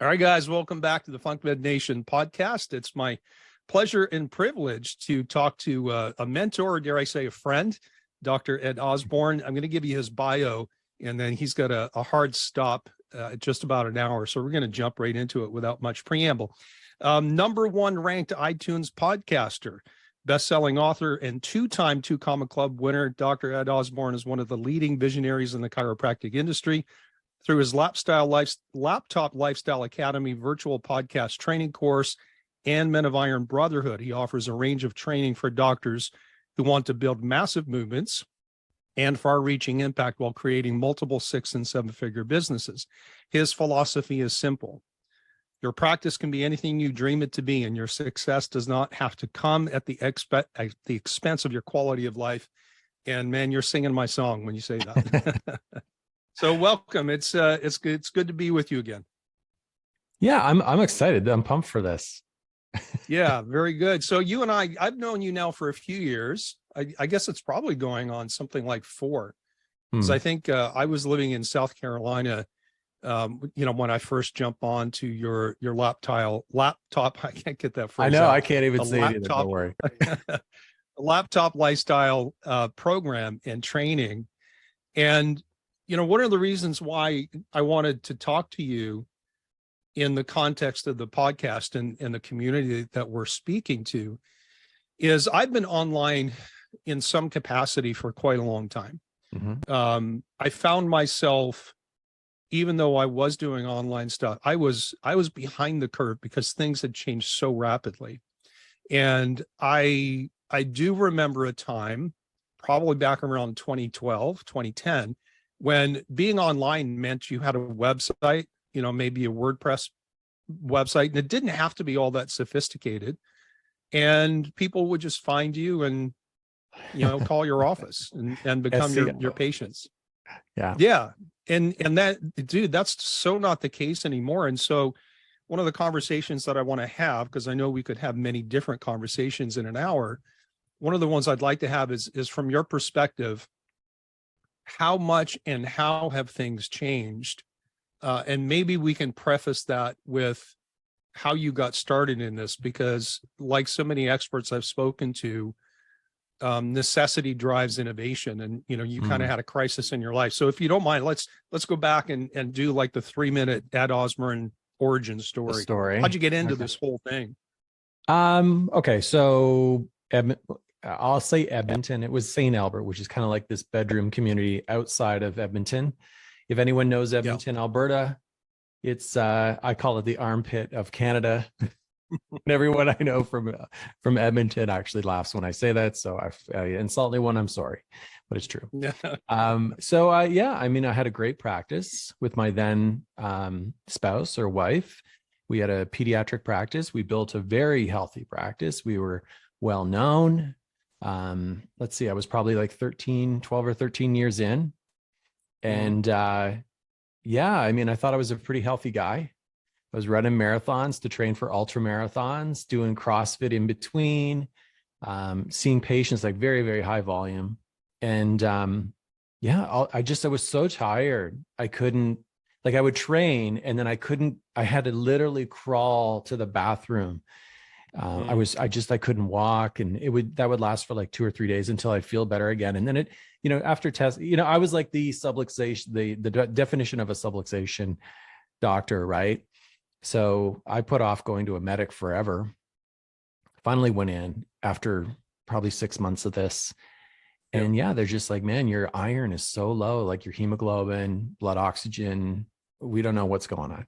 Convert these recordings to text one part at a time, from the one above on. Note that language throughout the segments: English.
All right, guys, welcome back to the Func Med Nation podcast. It's my pleasure and privilege to talk to a mentor, dare I say a friend, Dr. Ed Osburn. I'm going to give you his bio, and then he's got a hard stop at just about an hour. So we're going to jump right into it without much preamble. Number one ranked iTunes podcaster, best-selling author, and two-time Two Comma Club winner. Dr. Ed Osburn is one of the leading visionaries in the chiropractic industry. Through his Laptop Lifestyle Academy virtual podcast training course and Men of Iron Brotherhood, he offers a range of training for doctors who want to build massive movements and far-reaching impact while creating multiple 6- and 7-figure businesses. His philosophy is simple. Your practice can be anything you dream it to be, and your success does not have to come at the expense of your quality of life. And man, you're singing my song when you say that. So welcome. It's good to be with you again. Yeah, I'm excited. I'm pumped for this. Yeah, very good. So you and I've known you now for a few years. I guess it's probably going on something like 4. Because I think I was living in South Carolina, when I first jumped on to your laptop. I can't get that phrase. I know. Out. I can't even say it. Don't worry. Laptop lifestyle program and training. And one of the reasons why I wanted to talk to you in the context of the podcast and the community that we're speaking to is I've been online in some capacity for quite a long time. Mm-hmm. I found myself, even though I was doing online stuff, I was behind the curve because things had changed so rapidly. And I do remember a time, probably back around 2012, 2010, when being online meant you had a website, maybe a WordPress website, and it didn't have to be all that sophisticated. And people would just find you and, call your office and become your patients. Yeah. Yeah. And that, dude, that's so not the case anymore. And so one of the conversations that I want to have, because I know we could have many different conversations in an hour, one of the ones I'd like to have is from your perspective, how much and how have things changed? And maybe we can preface that with how you got started in this, because like so many experts I've spoken to, necessity drives innovation, and you kind of had a crisis in your life. So if you don't mind, let's go back and do like the 3-minute Ed Osburn origin story. How'd you get into this whole thing? Okay, so I'll say Edmonton. It was St. Albert, which is kind of like this bedroom community outside of Edmonton. If anyone knows Edmonton, Alberta, it's I call it the armpit of Canada. And everyone I know from Edmonton actually laughs when I say that. So I insult anyone, I'm sorry, but it's true. I had a great practice with my then spouse or wife. We had a pediatric practice. We built a very healthy practice. We were well known. Let's see, I was probably like 12 or 13 years in. And I thought I was a pretty healthy guy. I was running marathons to train for ultra marathons, doing CrossFit in between, seeing patients like very, very high volume. And I was so tired. I couldn't, I would train and then I had to literally crawl to the bathroom. I couldn't walk, and that would last for like 2 or 3 days until I feel better again. And then after test, I was like the subluxation, the definition of a subluxation doctor, right? So I put off going to a medic forever. Finally went in after probably 6 months of this. And they're just like, man, your iron is so low, like your hemoglobin, blood oxygen. We don't know what's going on.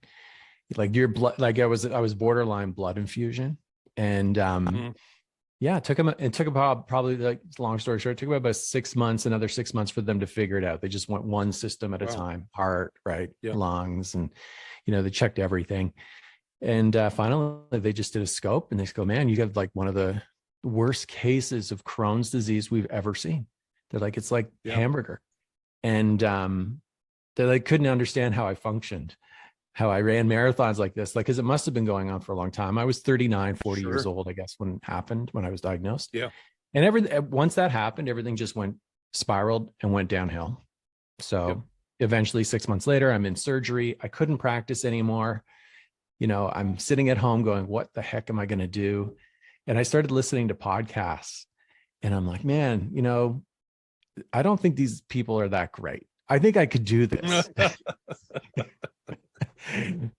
Like your blood, like I was borderline blood infusion. And it took about probably, like, long story short, it took about 6 months, another 6 months for them to figure it out. They just went one system at a time, heart, right, lungs, and they checked everything. And finally they just did a scope, and they go, man, you got like one of the worst cases of Crohn's disease we've ever seen. They're like, it's like hamburger. And they like couldn't understand how I functioned, how I ran marathons like this, because it must have been going on for a long time. I was 39, 40 years old, I guess, when it happened, when I was diagnosed. Yeah. And once that happened, everything just spiraled and went downhill. So eventually 6 months later, I'm in surgery. I couldn't practice anymore. I'm sitting at home going, what the heck am I going to do? And I started listening to podcasts, and I'm like, man, I don't think these people are that great. I think I could do this.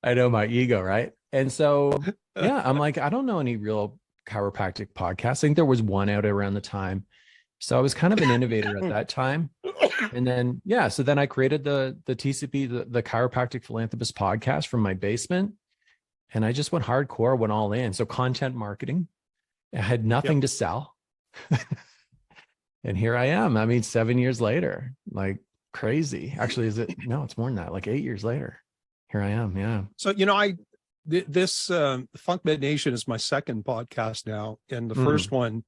I know my ego, right? And so, yeah, I'm like, I don't know any real chiropractic podcasts. I think there was one out around the time. So I was kind of an innovator at that time. And then, yeah, so then I created the TCP, the Chiropractic Philanthropist podcast from my basement. And I just went hardcore, went all in. So content marketing, I had nothing to sell. And here I am. I mean, 7 years later, like crazy. Actually, no, it's more than that, like 8 years later. Here I am. Yeah. So, this Func Med Nation is my second podcast now. And the first one,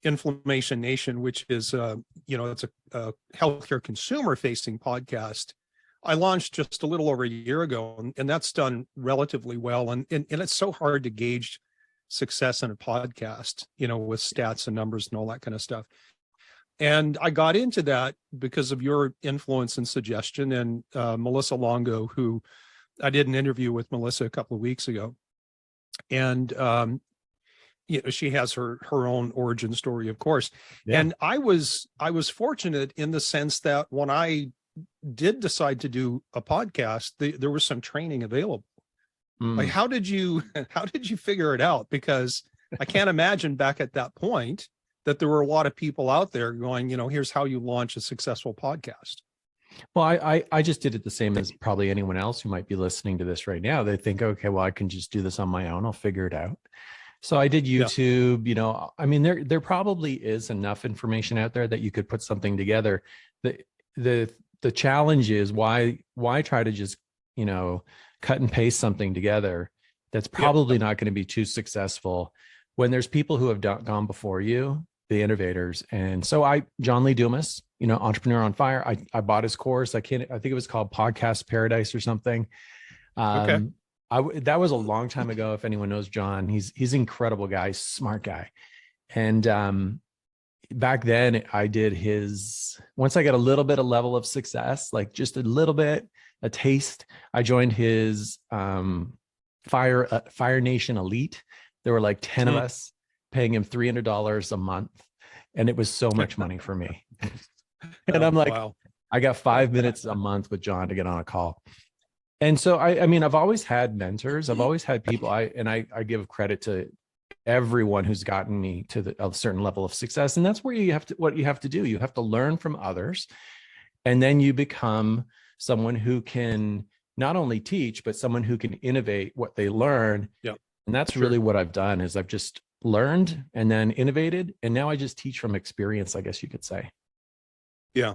Inflammation Nation, which is, it's a healthcare consumer facing podcast. I launched just a little over a year ago, and that's done relatively well. And it's so hard to gauge success in a podcast, with stats and numbers and all that kind of stuff. And I got into that because of your influence and suggestion. And Melissa Longo, who I did an interview with Melissa a couple of weeks ago. And, she has her own origin story, of course. Yeah. And I was fortunate in the sense that when I did decide to do a podcast, there was some training available. Like, how did you figure it out? Because I can't imagine back at that point that there were a lot of people out there going, here's how you launch a successful podcast. Well, I just did it the same as probably anyone else who might be listening to this right now. They think, okay, well, I can just do this on my own. I'll figure it out. So I did YouTube, I mean, there probably is enough information out there that you could put something together. The challenge is why try to just, cut and paste something together that's probably not going to be too successful when there's people who have gone before you, the innovators. And so John Lee Dumas, Entrepreneur on Fire, I bought his course. I think it was called Podcast Paradise or something. Okay. That was a long time ago. If anyone knows John, he's an incredible guy, smart guy. And back then I did once I got a little bit of level of success, like just a little bit, a taste, I joined his Fire Nation Elite. There were like 10 of us paying him $300 a month. And it was so much money for me. And I'm like, wow. I got 5 minutes a month with John to get on a call. And so, I mean, I've always had mentors. I've always had people. I give credit to everyone who's gotten me to a certain level of success. And that's where what you have to do. You have to learn from others. And then you become someone who can not only teach, but someone who can innovate what they learn. Yeah. And that's really what I've done is I've just learned and then innovated. And now I just teach from experience, I guess you could say. Yeah.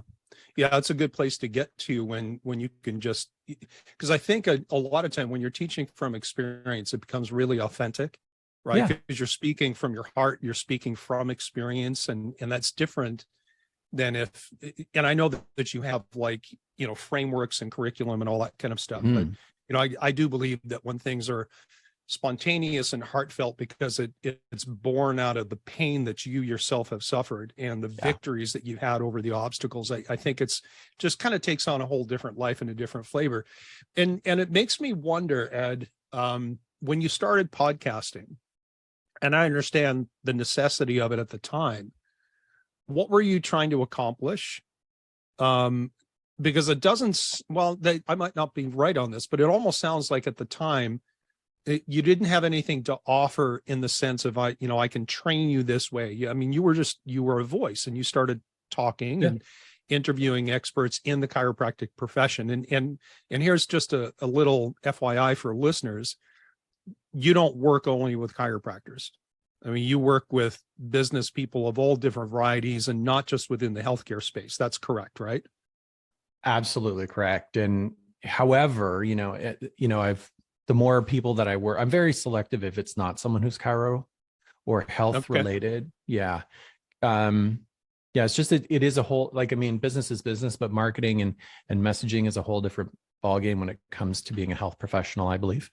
Yeah, it's a good place to get to when you can just, because I think a lot of time when you're teaching from experience, it becomes really authentic, right? Because you're speaking from your heart, you're speaking from experience, and that's different than and I know that you have frameworks and curriculum and all that kind of stuff, but I do believe that when things are spontaneous and heartfelt because it's born out of the pain that you yourself have suffered and the victories that you had over the obstacles. I think it's just kind of takes on a whole different life and a different flavor. And it makes me wonder, Ed, when you started podcasting, and I understand the necessity of it at the time, what were you trying to accomplish? Because it doesn't, I might not be right on this, but it almost sounds like at the time, you didn't have anything to offer in the sense of, I can train you this way. I mean, you were a voice and you started talking and interviewing experts in the chiropractic profession. And here's just a little FYI for listeners. You don't work only with chiropractors. I mean, you work with business people of all different varieties and not just within the healthcare space. That's correct, right? Absolutely correct. And however, the more people that I work, I'm very selective if it's not someone who's chiro or health related. Yeah. It's just, it is a whole, business is business, but marketing and messaging is a whole different ballgame when it comes to being a health professional, I believe.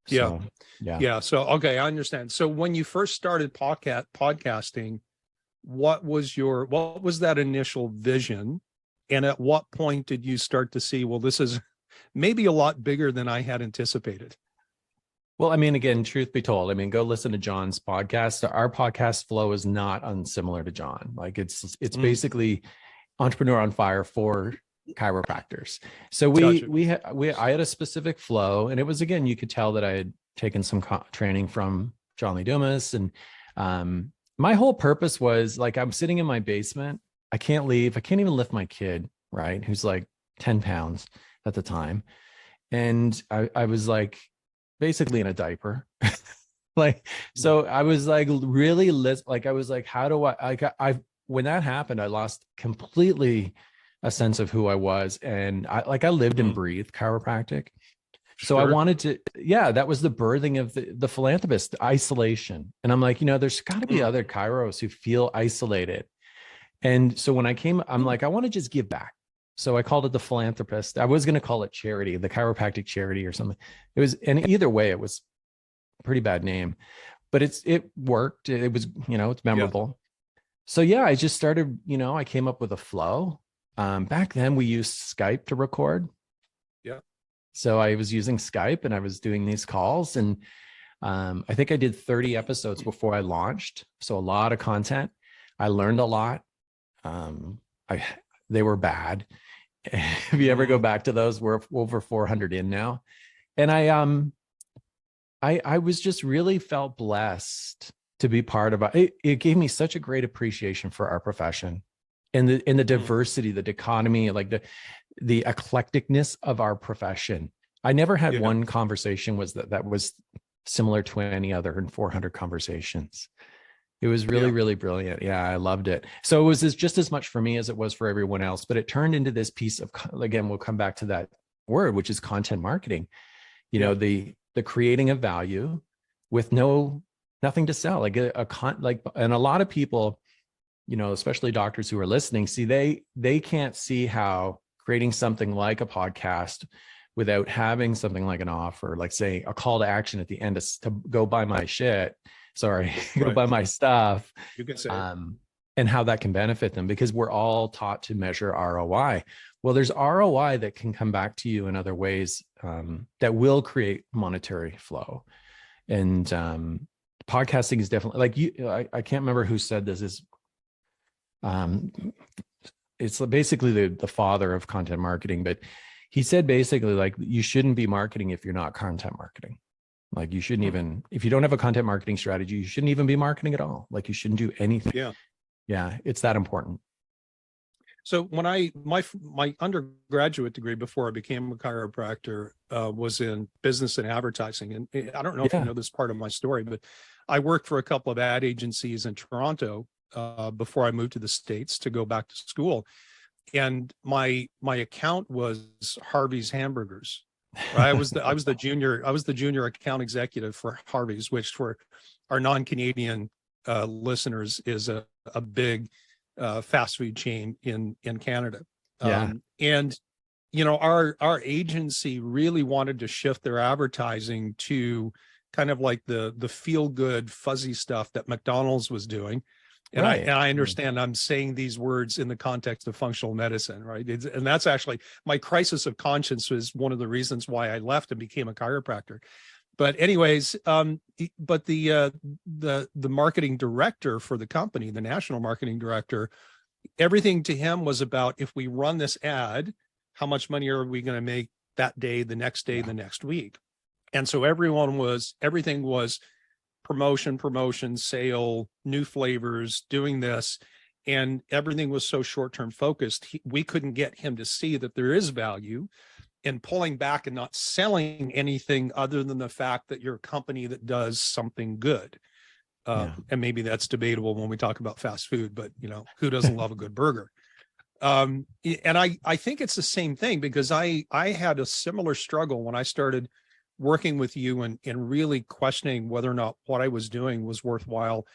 So, yeah. So, okay. I understand. So when you first started podcasting, what was that initial vision? And at what point did you start to see, well, this is maybe a lot bigger than I had anticipated? Well, I mean, again, truth be told, I mean, go listen to John's podcast. Our podcast flow is not unsimilar to John. Like it's basically Entrepreneur on Fire for chiropractors. So Gotcha. I had a specific flow, and it was, again, you could tell that I had taken some training from John Lee Dumas, and my whole purpose was, like, I'm sitting in my basement. I can't leave. I can't even lift my kid, right, who's like 10 pounds at the time. And I was like basically in a diaper. Like, so I was like really like, I was like, how do I when that happened, I lost completely a sense of who I was. And I lived and breathed chiropractic. So I wanted to, yeah, that was the birthing of the philanthropist, isolation. And I'm like, there's got to be other chiros who feel isolated. And so when I came, I'm like, I want to just give back. So I called it the philanthropist. I was going to call it charity, the chiropractic charity or something. It was, and either way, it was a pretty bad name, but it worked. It was, it's memorable. So yeah, I just started, I came up with a flow. Back then we used Skype to record. Yeah. So I was using Skype and I was doing these calls, and I think I did 30 episodes before I launched. So a lot of content. I learned a lot. They were bad. If you ever go back to those, we're over 400 in now. And I was just really felt blessed to be part of it. It gave me such a great appreciation for our profession and the diversity, the dichotomy, like the eclecticness of our profession. I never had one conversation that was similar to any other in 400 conversations. It was really, really brilliant. Yeah, I loved it. So it was just as much for me as it was for everyone else, but it turned into this piece of, again, we'll come back to that word, which is content marketing. The creating of value with nothing to sell, and a lot of people, especially doctors who are listening, see, they can't see how creating something like a podcast without having something like an offer, like say a call to action at the end to go buy my shit. Sorry, go buy my stuff. You can say and how that can benefit them, because we're all taught to measure ROI. Well, there's ROI that can come back to you in other ways that will create monetary flow. And podcasting is definitely, like I can't remember who said this, is it's basically the father of content marketing, but he said basically, like, you shouldn't be marketing if you're not content marketing. Like, you shouldn't even, if you don't have a content marketing strategy, you shouldn't even be marketing at all. Like, you shouldn't do anything. Yeah, it's that important. So when my undergraduate degree before I became a chiropractor was in business and advertising. And I don't know if you know this part of my story, but I worked for a couple of ad agencies in Toronto before I moved to the States to go back to school. And my account was Harvey's Hamburgers. Right? I was the junior account executive for Harvey's, which for our non-Canadian listeners is a big fast food chain in Canada. And our agency really wanted to shift their advertising to kind of like the feel good fuzzy stuff that McDonald's was doing. And I understand I'm saying these words in the context of functional medicine, right? And that's actually my crisis of conscience was one of the reasons why I left and became a chiropractor. But anyways, but the marketing director for the company, the national marketing director, everything to him was about, if we run this ad, how much money are we going to make that day, the next day, the next week? And so everything was promotion, sale, new flavors, doing this. And everything was so short-term focused. We couldn't get him to see that there is value in pulling back and not selling anything other than the fact that you're a company that does something good. And maybe that's debatable when we talk about fast food, but who doesn't love a good burger? And I think it's the same thing, because I had a similar struggle when I started working with you and really questioning whether or not what I was doing was worthwhile.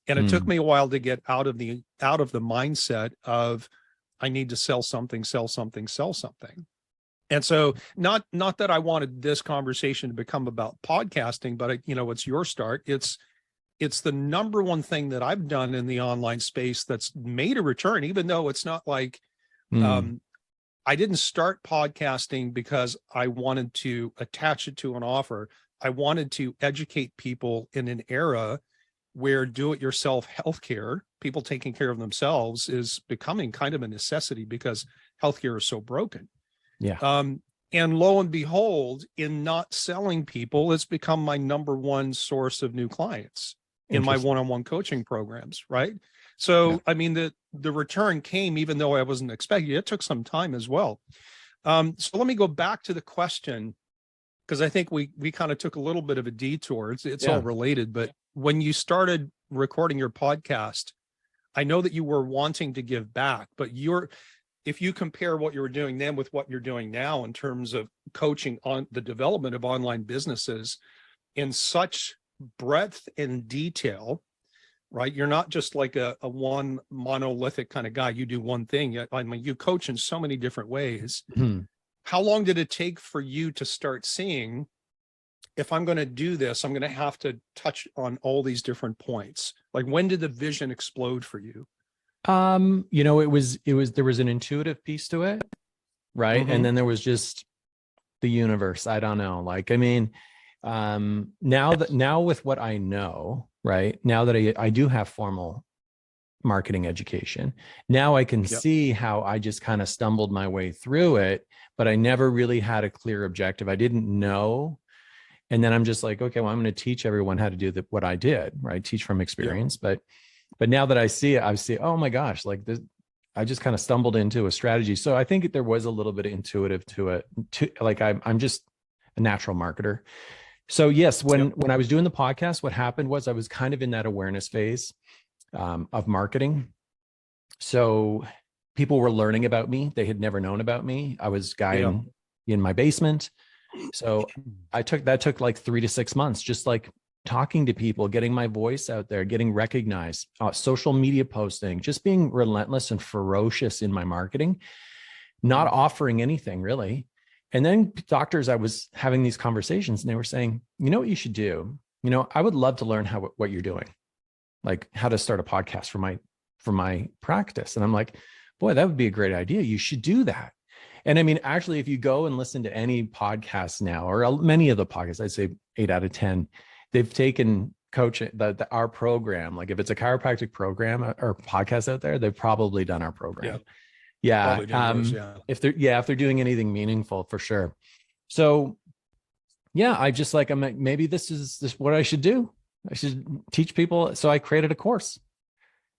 And it took me a while to get out of the mindset of I need to sell something. And so not that I wanted this conversation to become about podcasting, but it's your start. It's the number one thing that I've done in the online space that's made a return, even though it's not like I didn't start podcasting because I wanted to attach it to an offer. I wanted to educate people in an era where do-it-yourself healthcare, people taking care of themselves, is becoming kind of a necessity because healthcare is so broken. Yeah. And lo and behold, in not selling people, it's become my number one source of new clients in my one-on-one coaching programs, right? So, Yeah. I mean, the return came even though I wasn't expecting it. It took some time as well. So let me go back to the question, because I think we kind of took a little bit of a detour. It's all related, but when you started recording your podcast, I know that you were wanting to give back, but if you compare what you were doing then with what you're doing now in terms of coaching on the development of online businesses in such breadth and detail, right? You're not just like a one monolithic kind of guy. You do one thing. I mean, you coach in so many different ways. Mm-hmm. How long did it take for you to start seeing, if I'm going to do this, I'm going to have to touch on all these different points? Like, when did the vision explode for you? It was there was an intuitive piece to it, right? Mm-hmm. And then there was just the universe. I don't know. Like, I mean, now with what I know, right? Now that I do have formal marketing education, now I can see how I just kind of stumbled my way through it, but I never really had a clear objective. I didn't know. And then I'm just like, okay, well, I'm going to teach everyone how to do what I did, right? Teach from experience. But now that I see it, I see, oh my gosh, like this, I just kind of stumbled into a strategy. So I think there was a little bit of intuitive to it. Like I'm just a natural marketer. So yes, when I was doing the podcast, what happened was I was kind of in that awareness phase of marketing. So people were learning about me. They had never known about me. I was guy in my basement. So that took like 3 to 6 months, just like talking to people, getting my voice out there, getting recognized, social media posting, just being relentless and ferocious in my marketing, not offering anything really. And then doctors, I was having these conversations and they were saying, you know what you should do? I would love to learn what you're doing, like how to start a podcast for my practice. And I'm like, boy, that would be a great idea. You should do that. And I mean, actually, if you go and listen to any podcast now, or many of the podcasts, I'd say 8 out of 10, they've taken coaching, our program. Like if it's a chiropractic program or podcast out there, they've probably done our program. Yeah. If they're doing anything meaningful, for sure. So yeah, I just like, I'm like, maybe this is what I should do. I should teach people. So I created a course.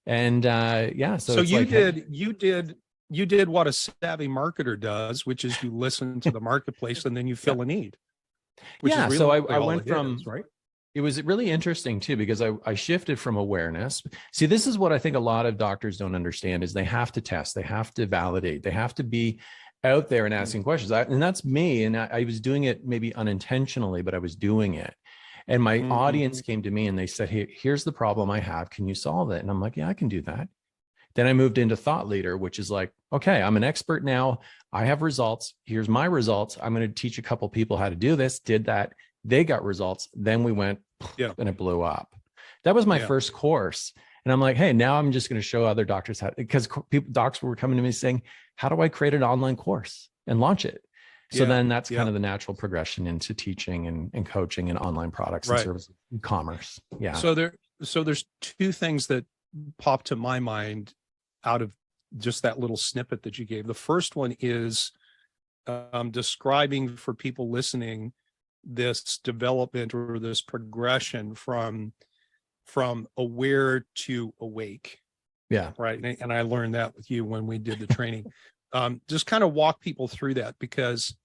And so you did what a savvy marketer does, which is you listen to the marketplace and then you fill a need. Which is really so I went from, right? It was really interesting too, because I shifted from awareness. See, this is what I think a lot of doctors don't understand is they have to test, they have to validate, they have to be out there and asking questions. And that's me. And I was doing it maybe unintentionally, but I was doing it. And my audience came to me and they said, hey, here's the problem I have. Can you solve it? And I'm like, yeah, I can do that. Then I moved into thought leader, which is like, okay, I'm an expert now. I have results. Here's my results. I'm going to teach a couple people how to do this. Did that. They got results. Then we went and it blew up. That was my first course. And I'm like, hey, now I'm just going to show other doctors how, because docs were coming to me saying, how do I create an online course and launch it? So then that's kind of the natural progression into teaching and coaching and online products and services, e-commerce. Yeah. So there's two things that pop to my mind out of just that little snippet that you gave. The first one is describing for people listening this development or this progression from aware to awake. Yeah. Right. And I learned that with you when we did the training. Just kind of walk people through that, because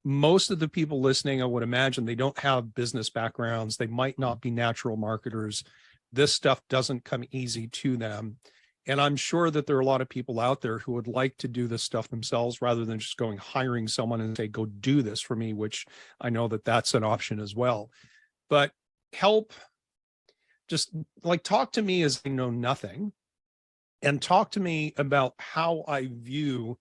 most of the people listening, I would imagine, they don't have business backgrounds. They might not be natural marketers. This stuff doesn't come easy to them. And I'm sure that there are a lot of people out there who would like to do this stuff themselves rather than just hiring someone and say, go do this for me, which I know that that's an option as well. But just like talk to me as I know nothing, and talk to me about how I view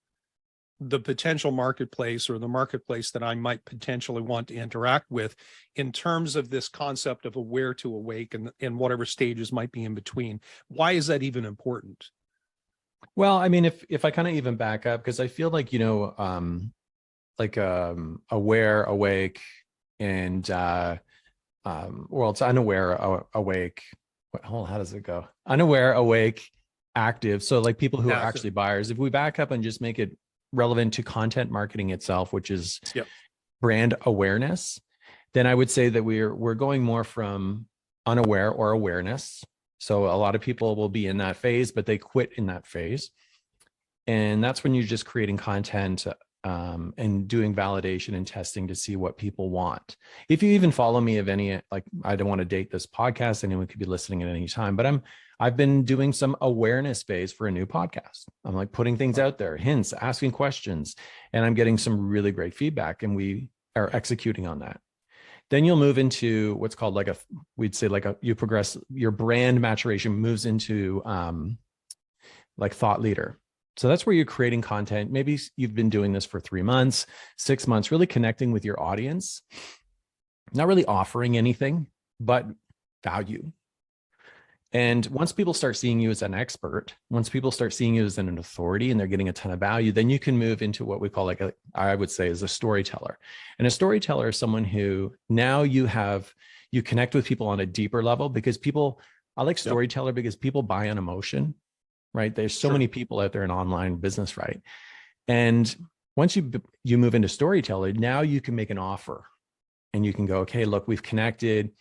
the potential marketplace or the marketplace that I might potentially want to interact with in terms of this concept of aware to awake and whatever stages might be in between. Why is that even important? Well, I mean, if I kind of even back up, because I feel like, aware, awake, and well, it's unaware, awake. Hold on, how does it go? Unaware, awake, active. So like people who are Active. actually buyers. If we back up and just make it relevant to content marketing itself, which is Yep. brand awareness, then I would say that we're going more from unaware or awareness. So a lot of people will be in that phase, but they quit in that phase. And that's when you're just creating content and doing validation and testing to see what people want. If you even follow me of any, like, I don't want to date this podcast, anyone could be listening at any time, but I've been doing some awareness phase for a new podcast. I'm like putting things out there, hints, asking questions, and I'm getting some really great feedback, and we are executing on that. Then you'll move into what's called you progress, your brand maturation moves into like thought leader. So that's where you're creating content. Maybe you've been doing this for 3 months, 6 months, really connecting with your audience, not really offering anything, but value. And once people start seeing you as an expert, once people start seeing you as an authority and they're getting a ton of value, then you can move into what we call I would say is a storyteller. And a storyteller is someone who now you connect with people on a deeper level, because I like storyteller because people buy on emotion, right? There's so many people out there in online business, right? And once you move into storyteller, now you can make an offer and you can go, okay, look, we've connected.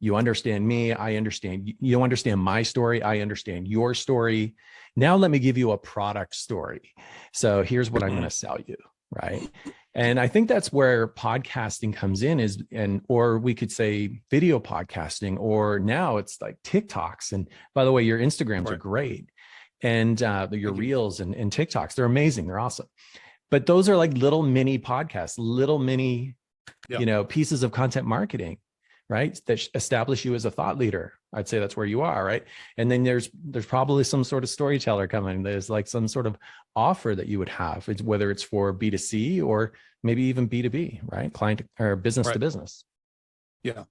You understand me. I understand. You don't understand my story. I understand your story. Now let me give you a product story. So here's what I'm going to sell you, right? And I think that's where podcasting comes in or we could say video podcasting, or now it's like TikToks. And by the way, your Instagrams are great. And your reels and TikToks, they're amazing. They're awesome. But those are like little mini podcasts, little mini, pieces of content marketing, right? That establish you as a thought leader. I'd say that's where you are, right? And then there's probably some sort of storyteller coming. There's like some sort of offer that you would have, whether it's for B2C or maybe even B2B, right? Client or business to business. Yeah.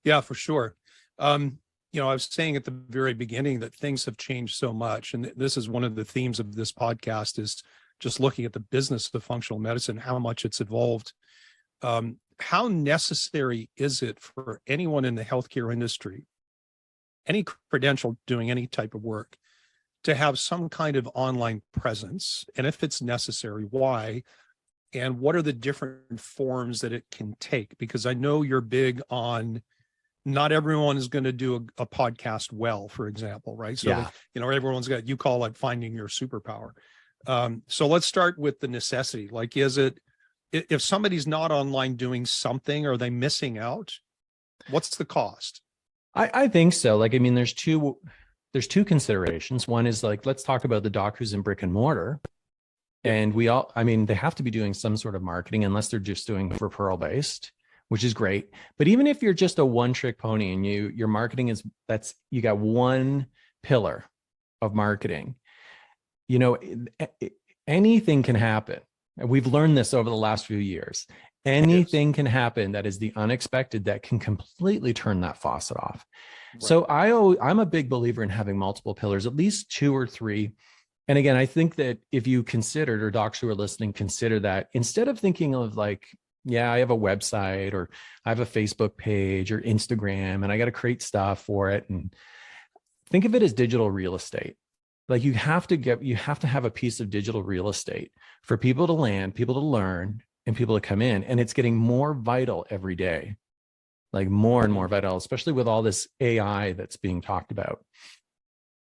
Yeah, for sure. I was saying at the very beginning that things have changed so much. And this is one of the themes of this podcast, is just looking at the business of functional medicine, how much it's evolved. How necessary is it for anyone in the healthcare industry, any credential doing any type of work, to have some kind of online presence? And if it's necessary, why? And what are the different forms that it can take? Because I know you're big on, not everyone is going to do a podcast well, for example, right? So, everyone's got, you call it finding your superpower. So let's start with the necessity. Like, if somebody's not online doing something, are they missing out? What's the cost? I think so. Like, I mean, there's two considerations. One is like, let's talk about the doc who's in brick and mortar. And they have to be doing some sort of marketing, unless they're just doing referral based, which is great. But even if you're just a one-trick pony and your marketing you got one pillar of marketing, anything can happen. And we've learned this over the last few years. Anything can happen that is the unexpected that can completely turn that faucet off. Right. So I'm a big believer in having multiple pillars, at least 2 or 3. And again, I think that if you considered, or docs who are listening, consider that instead of thinking of like, I have a website, or I have a Facebook page or Instagram, and I got to create stuff for it. And think of it as digital real estate. Like you have to have a piece of digital real estate for people to land, people to learn, and people to come in. And it's getting more vital every day, like more and more vital, especially with all this AI that's being talked about.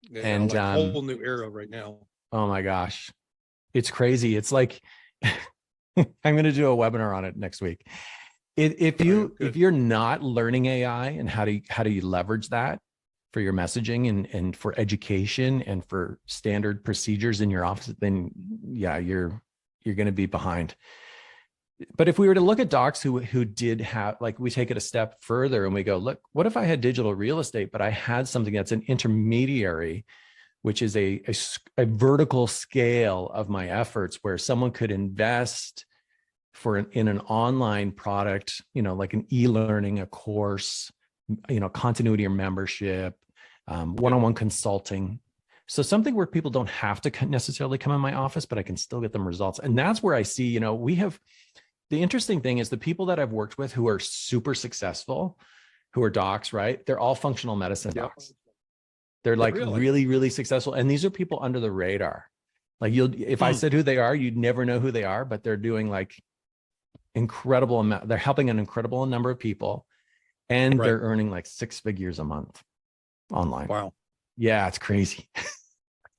Yeah, and like a whole new era right now. Oh my gosh. It's crazy. It's like, I'm going to do a webinar on it next week. If you're not learning AI and how do you leverage that for your messaging and for education and for standard procedures in your office, then you're going to be behind. But if we were to look at docs who did have, like, we take it a step further and we go, look, what if I had digital real estate, but I had something that's an intermediary, which is a vertical scale of my efforts, where someone could invest in an online product, like an e-learning, a course, continuity or membership, one-on-one consulting, So something where people don't have to necessarily come in my office, but I can still get them results. And that's where I see, we have, the interesting thing is the people that I've worked with who are super successful, who are docs, right? They're all functional medicine docs. They're like really, really successful. And these are people under the radar. Like if I said who they are, you'd never know who they are, but they're doing like incredible amount. They're helping an incredible number of people, and they're earning like 6 figures a month online. Wow. Yeah, it's crazy.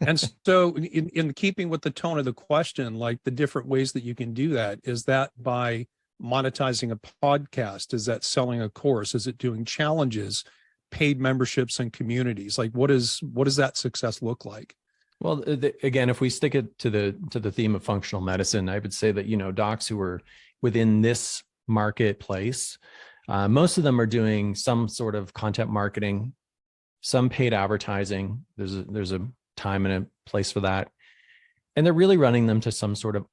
And so in keeping with the tone of the question, like the different ways that you can do that, is that by monetizing a podcast? Is that selling a course? Is it doing challenges, paid memberships and communities? Like what does that success look like? Well, again, if we stick it to the theme of functional medicine, I would say that, docs who are within this marketplace, most of them are doing some sort of content marketing, some paid advertising. There's a time and a place for that. And they're really running them to some sort of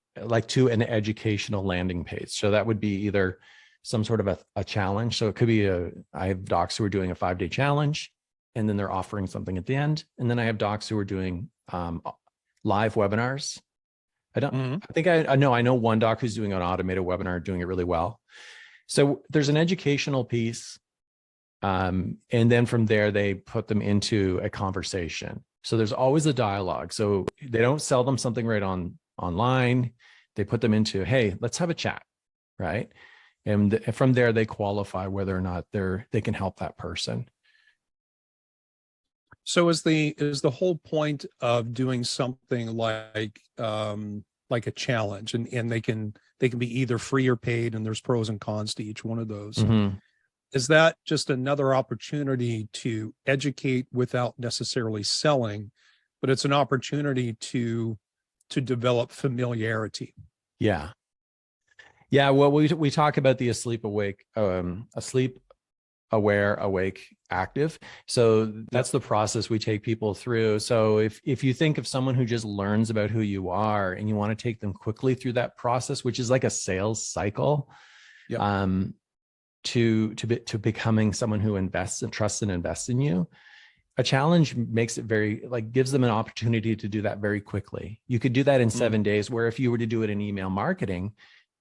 to an educational landing page. So that would be either some sort of a challenge. So it could be I have docs who are doing a 5-day challenge, and then they're offering something at the end. And then I have docs who are doing live webinars. I know one doc who's doing an automated webinar, doing it really well. So there's an educational piece. And then from there, they put them into a conversation. So there's always a dialogue. So they don't sell them something right online. They put them into, hey, let's have a chat, right? And from there, they qualify whether or not they can help that person. So is the whole point of doing something like a challenge, and they can be either free or paid, and there's pros and cons to each one of those. Mm-hmm. Is that just another opportunity to educate without necessarily selling, but it's an opportunity to develop familiarity? Yeah. Yeah. Well, we talk about the asleep, aware, awake, active. So that's the process we take people through. So if you think of someone who just learns about who you are and you want to take them quickly through that process, which is like a sales cycle, to becoming someone who invests and trusts and invests in you, a challenge makes it gives them an opportunity to do that very quickly. You could do that in 7 days, where if you were to do it in email marketing,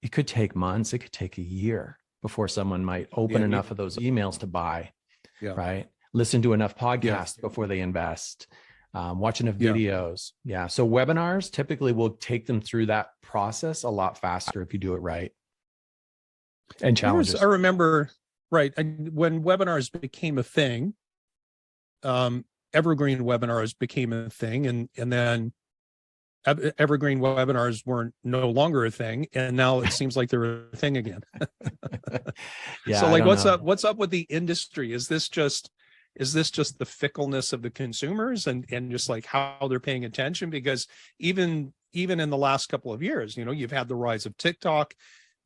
it could take months, it could take a year before someone might open enough of those emails to buy, right? Listen to enough podcasts before they invest, watch enough videos. Yeah. So webinars typically will take them through that process a lot faster if you do it right. And challenges. I remember, when webinars became a thing, evergreen webinars became a thing, and then evergreen webinars were no longer a thing, and now it seems like they're a thing again. So what's up with the industry? Is this just the fickleness of the consumers and just like how they're paying attention? Because even in the last couple of years, you've had the rise of TikTok.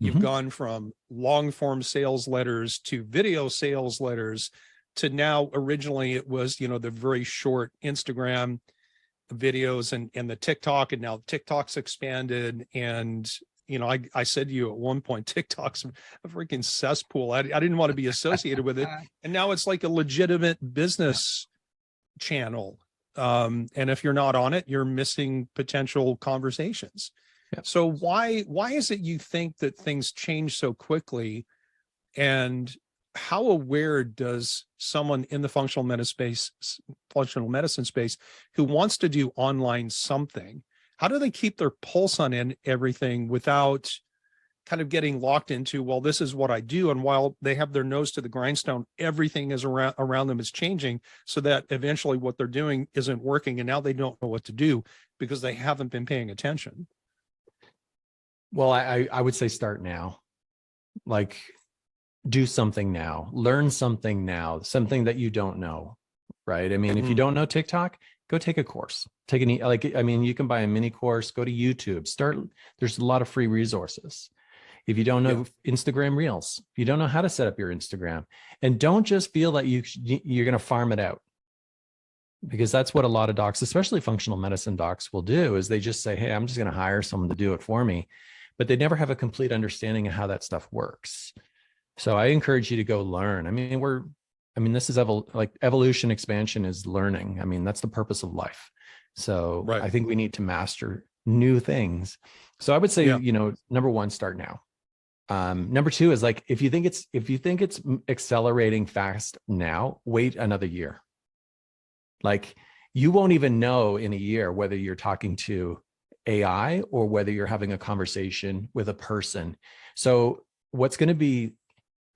You've gone from long form sales letters to video sales letters to now, originally it was, the very short Instagram videos and the TikTok, and now TikTok's expanded. And, I said to you at one point, TikTok's a freaking cesspool. I didn't want to be associated with it. And now it's like a legitimate business channel. And if you're not on it, you're missing potential conversations. Yep. So why is it you think that things change so quickly, and how aware does someone in the functional medicine space who wants to do online something, how do they keep their pulse on everything without kind of getting locked into, well, this is what I do, and while they have their nose to the grindstone, everything is around them is changing, so that eventually what they're doing isn't working, and now they don't know what to do because they haven't been paying attention? Well, I would say start now. Do something now, learn something now, something that you don't know, right? I mean, if you don't know TikTok, go take a course, you can buy a mini course, go to YouTube, there's a lot of free resources. If you don't know Instagram Reels, if you don't know how to set up your Instagram, and don't just feel that you're going to farm it out, because that's what a lot of docs, especially functional medicine docs, will do, is they just say, hey, I'm just going to hire someone to do it for me. But they never have a complete understanding of how that stuff works. So I encourage you to go learn. This is evolution, expansion is learning. That's the purpose of life. So Right. I think we need to master new things. So I would say, Yeah. number one, start now. Number two is like, if you think it's accelerating fast now, wait another year. Like, you won't even know in a year whether you're talking to AI or whether you're having a conversation with a person. So what's going to be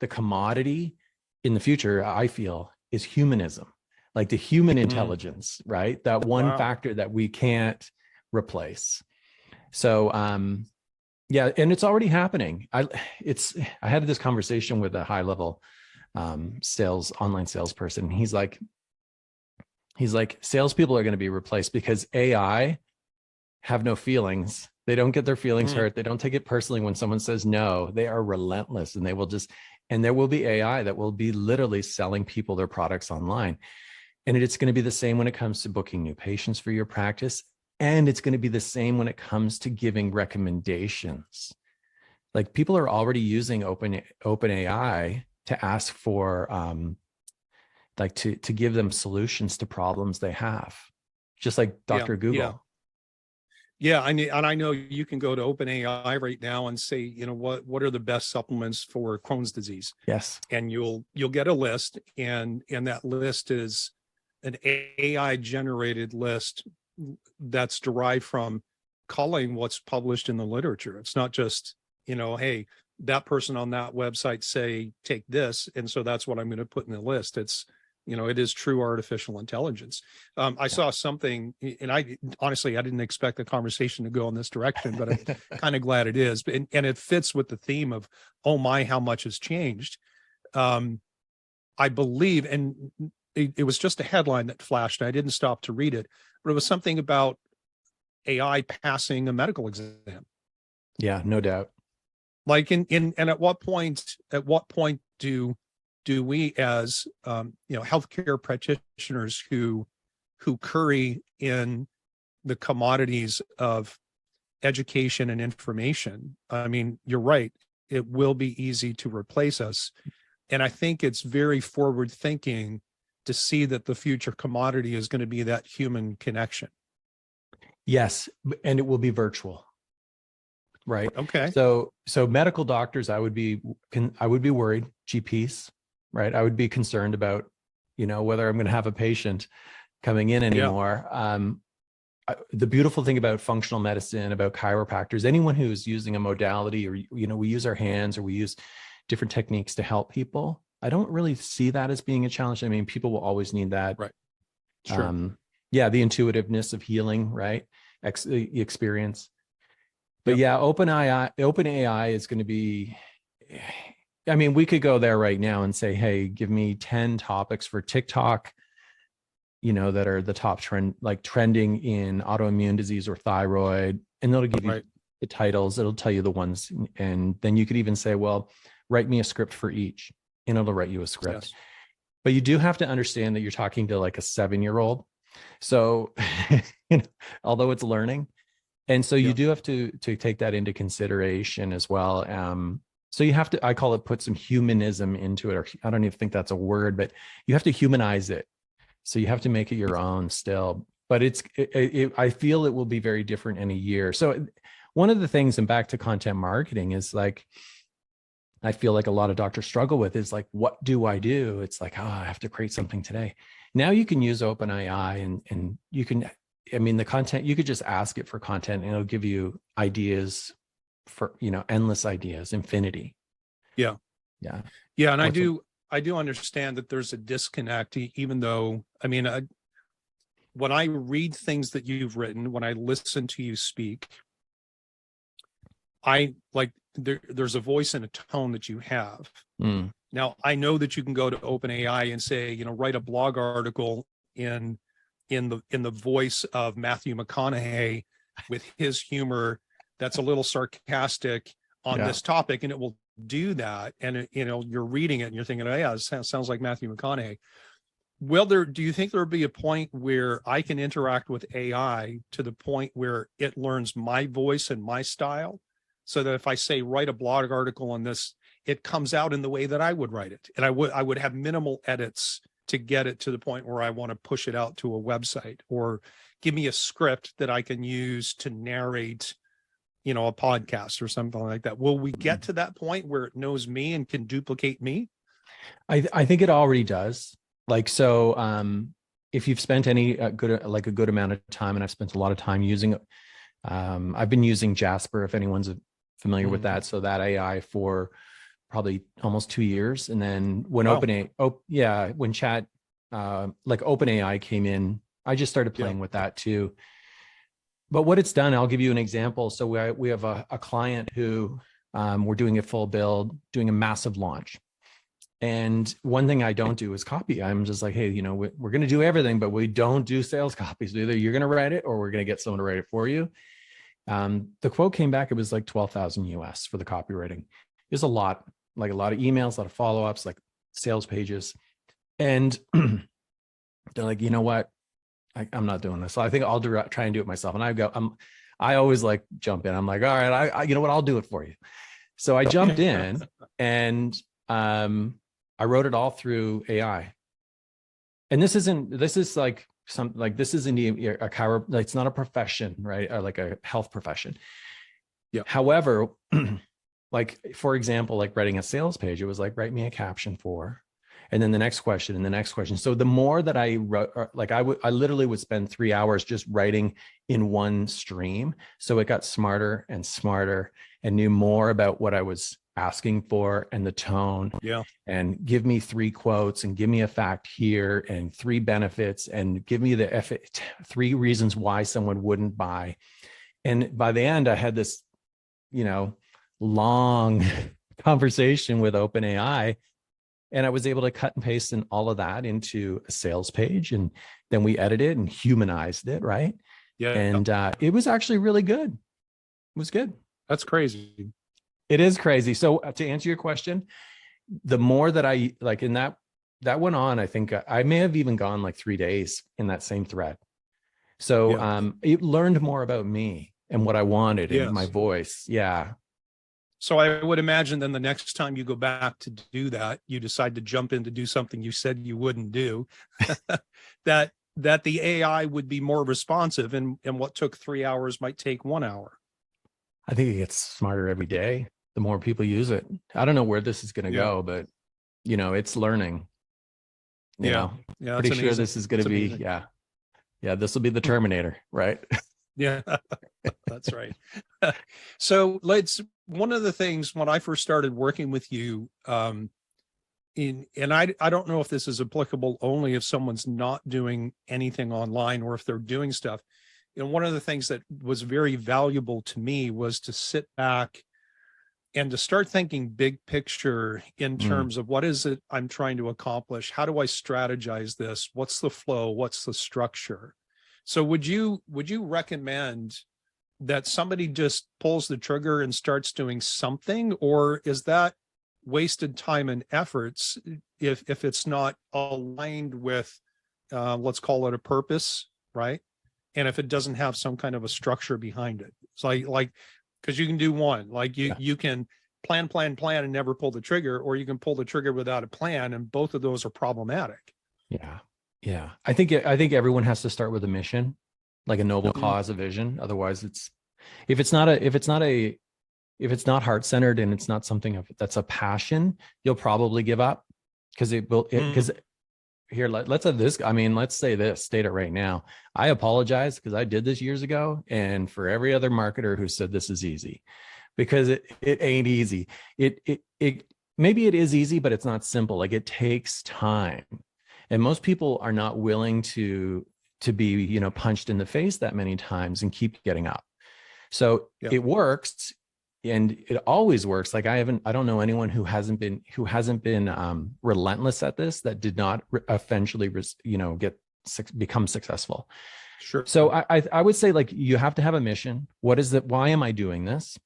the commodity in the future, I feel, is humanism, like the human intelligence, right? That one Wow. factor that we can't replace. So, yeah, and it's already happening. I had this conversation with a high level online salesperson. He's like, salespeople are going to be replaced because AI have no feelings. They don't get their feelings hurt. They don't take it personally when someone says no. They are relentless, and and there will be AI that will be literally selling people their products online. And it's going to be the same when it comes to booking new patients for your practice. And it's going to be the same when it comes to giving recommendations. Like, people are already using OpenAI to ask for, to give them solutions to problems they have, just like Dr. Google. Yeah, I know you can go to OpenAI right now and say, what are the best supplements for Crohn's disease? Yes. And you'll get a list, and that list is an AI generated list that's derived from calling what's published in the literature. It's not just, hey, that person on that website say take this, and so that's what I'm going to put in the list. It's, it is true artificial intelligence. I saw something, and I didn't expect the conversation to go in this direction, but I'm kind of glad it is. And it fits with the theme of, oh my, how much has changed. I believe, and it was just a headline that flashed. I didn't stop to read it, but it was something about AI passing a medical exam. Yeah, no doubt. Like and at what point do we, as healthcare practitioners who curry in the commodities of education and information, I mean, you're right, it will be easy to replace us. And I think it's very forward thinking to see that the future commodity is going to be that human connection. Yes, and it will be virtual. Right. Okay. So medical doctors, I would be worried. GPs, right? I would be concerned about, whether I'm going to have a patient coming in anymore. The beautiful thing about functional medicine, about chiropractors, anyone who's using a modality, or, we use our hands, or we use different techniques to help people, I don't really see that as being a challenge. I mean, people will always need that. Right. Sure. The intuitiveness of healing, right? The experience. But yeah, OpenAI is going to be, I mean, we could go there right now and say, hey, give me 10 topics for TikTok, that are the top trending in autoimmune disease or thyroid. And it'll give you the titles. It'll tell you the ones. And then you could even say, well, write me a script for each, and it'll write you a script. Yes. But you do have to understand that you're talking to like a 7-year-old. So, although it's learning. And so you do have to take that into consideration as well. So you have to, I call it, put some humanism into it, or I don't even think that's a word, but you have to humanize it. So you have to make it your own still. But I feel it will be very different in a year. So one of the things, and back to content marketing, is like, I feel like a lot of doctors struggle with is like, what do I do? It's like, I have to create something today. Now you can use OpenAI and you can, the content, you could just ask it for content and it'll give you ideas for, endless ideas, infinity. Yeah. Yeah. Yeah. And I do understand that there's a disconnect, even though, when I read things that you've written, when I listen to you speak, there's a voice and a tone that you have. Now, I know that you can go to OpenAI and say, write a blog article in the voice of Matthew McConaughey with his humor that's a little sarcastic on this topic, and it will do that. And you're reading it and you're thinking, oh yeah, it sounds like Matthew McConaughey. Well, do you think there'll be a point where I can interact with AI to the point where it learns my voice and my style, so that if I say write a blog article on this, it comes out in the way that I would write it, and I would have minimal edits to get it to the point where I want to push it out to a website, or give me a script that I can use to narrate, a podcast or something like that. Will we get to that point where it knows me and can duplicate me? I think it already does. Like, so, if you've spent a good amount of time, and I've spent a lot of time using it, I've been using Jasper, if anyone's familiar with that. So that AI for probably almost 2 years. And then when Wow. when chat, like OpenAI came in, I just started playing with that too. But what it's done, I'll give you an example. So we have a client who, we're doing a full build, doing a massive launch. And one thing I don't do is copy. I'm just like, hey, we're going to do everything, but we don't do sales copies. Either you're going to write it or we're going to get someone to write it for you. The quote came back, it was like 12,000 US for the copywriting. It's a lot of emails, a lot of follow-ups, like sales pages. And they're like, you know what? I'm not doing this. So I think I'll try and do it myself. And I always like jump in. I'm like, all right, I you know what? I'll do it for you. So I jumped in and I wrote it all through AI. And this isn't a it's not a profession, right? Or like a health profession. Yeah. However, like, for example, like writing a sales page, it was like, write me a caption for, and then the next question and the next question. So the more that I wrote, like I literally would spend 3 hours just writing in one stream. So it got smarter and smarter and knew more about what I was asking for and the tone. Yeah. And give me 3 quotes and give me a fact here and 3 benefits and give me the 3 reasons why someone wouldn't buy. And by the end, I had this, long conversation with OpenAI, and I was able to cut and paste in all of that into a sales page. And then we edited and humanized it. Right. Yeah. And it was actually really good. It was good. That's crazy. It is crazy. So to answer your question, the more that I like in that went on, I think I may have even gone like 3 days in that same thread. So it learned more about me and what I wanted and my voice. Yeah. So I would imagine then the next time you go back to do that, you decide to jump in to do something you said you wouldn't do, that the AI would be more responsive, and what took 3 hours might take 1 hour. I think it gets smarter every day. The more people use it. I don't know where this is going to go, but it's learning. Yeah. Pretty sure this is going to be, this will be the Terminator, right? Yeah, that's right. So one of the things when I first started working with you, and I don't know if this is applicable only if someone's not doing anything online or if they're doing stuff. One of the things that was very valuable to me was to sit back and to start thinking big picture in terms of what is it I'm trying to accomplish? How do I strategize this? What's the flow? What's the structure? So would you recommend that somebody just pulls the trigger and starts doing something, or is that wasted time and efforts if it's not aligned with, let's call it a purpose, right? And if it doesn't have some kind of a structure behind it. So like, because you can do one, like you can plan and never pull the trigger, or you can pull the trigger without a plan, and both of those are problematic. Yeah. I think everyone has to start with a mission, like a noble cause, a vision. Otherwise if it's not heart-centered and it's not something that's a passion, you'll probably give up, because here, let's say this, state it right now. I apologize because I did this years ago. And for every other marketer who said this is easy, because it ain't easy. It maybe it is easy, but it's not simple. Like, it takes time. And most people are not willing to be, punched in the face that many times and keep getting up. So it works. And it always works. Like, I don't know anyone who hasn't been relentless at this that did not eventually, become successful. Sure. So I would say, like, you have to have a mission. What is it? Why am I doing this?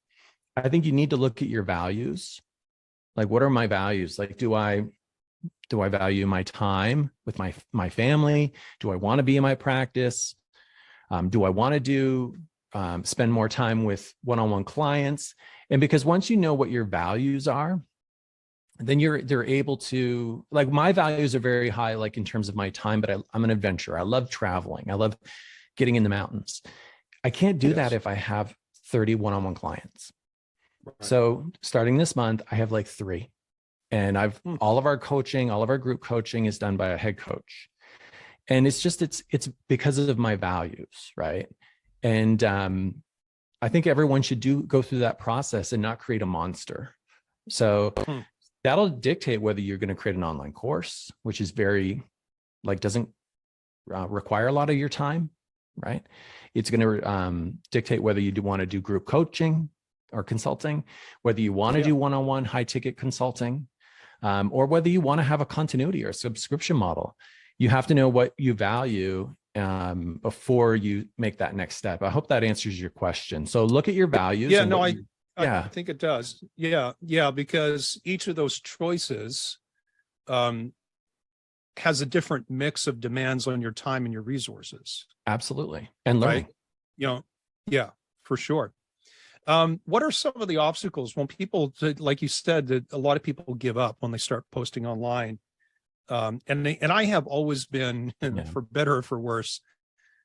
I think you need to look at your values. Like, what are my values? Like, do I value my time with my family? Do I want to be in my practice? Do I want to spend more time with one-on-one clients? And because once you know what your values are, then they're able to, like, my values are very high, like in terms of my time, but I'm an adventurer. I love traveling. I love getting in the mountains. I can't do that if I have 30 one-on-one clients. Right. So starting this month, I have like 3. And all of our coaching, all of our group coaching is done by a head coach. And it's just, it's because of my values, right? And I think everyone should go through that process and not create a monster. So that'll dictate whether you're going to create an online course, which is very, like, doesn't require a lot of your time, right? It's going to dictate whether you want to do group coaching or consulting, whether you want to do one-on-one high ticket consulting, or whether you want to have a continuity or a subscription model. You have to know what you value before you make that next step. I hope that answers your question. So look at your values. Yeah, no, I think it does. Yeah, because each of those choices has a different mix of demands on your time and your resources. Absolutely. And learning. Right? Yeah, for sure. What are some of the obstacles when people, like you said, that a lot of people give up when they start posting online? And I have always been, for better or for worse,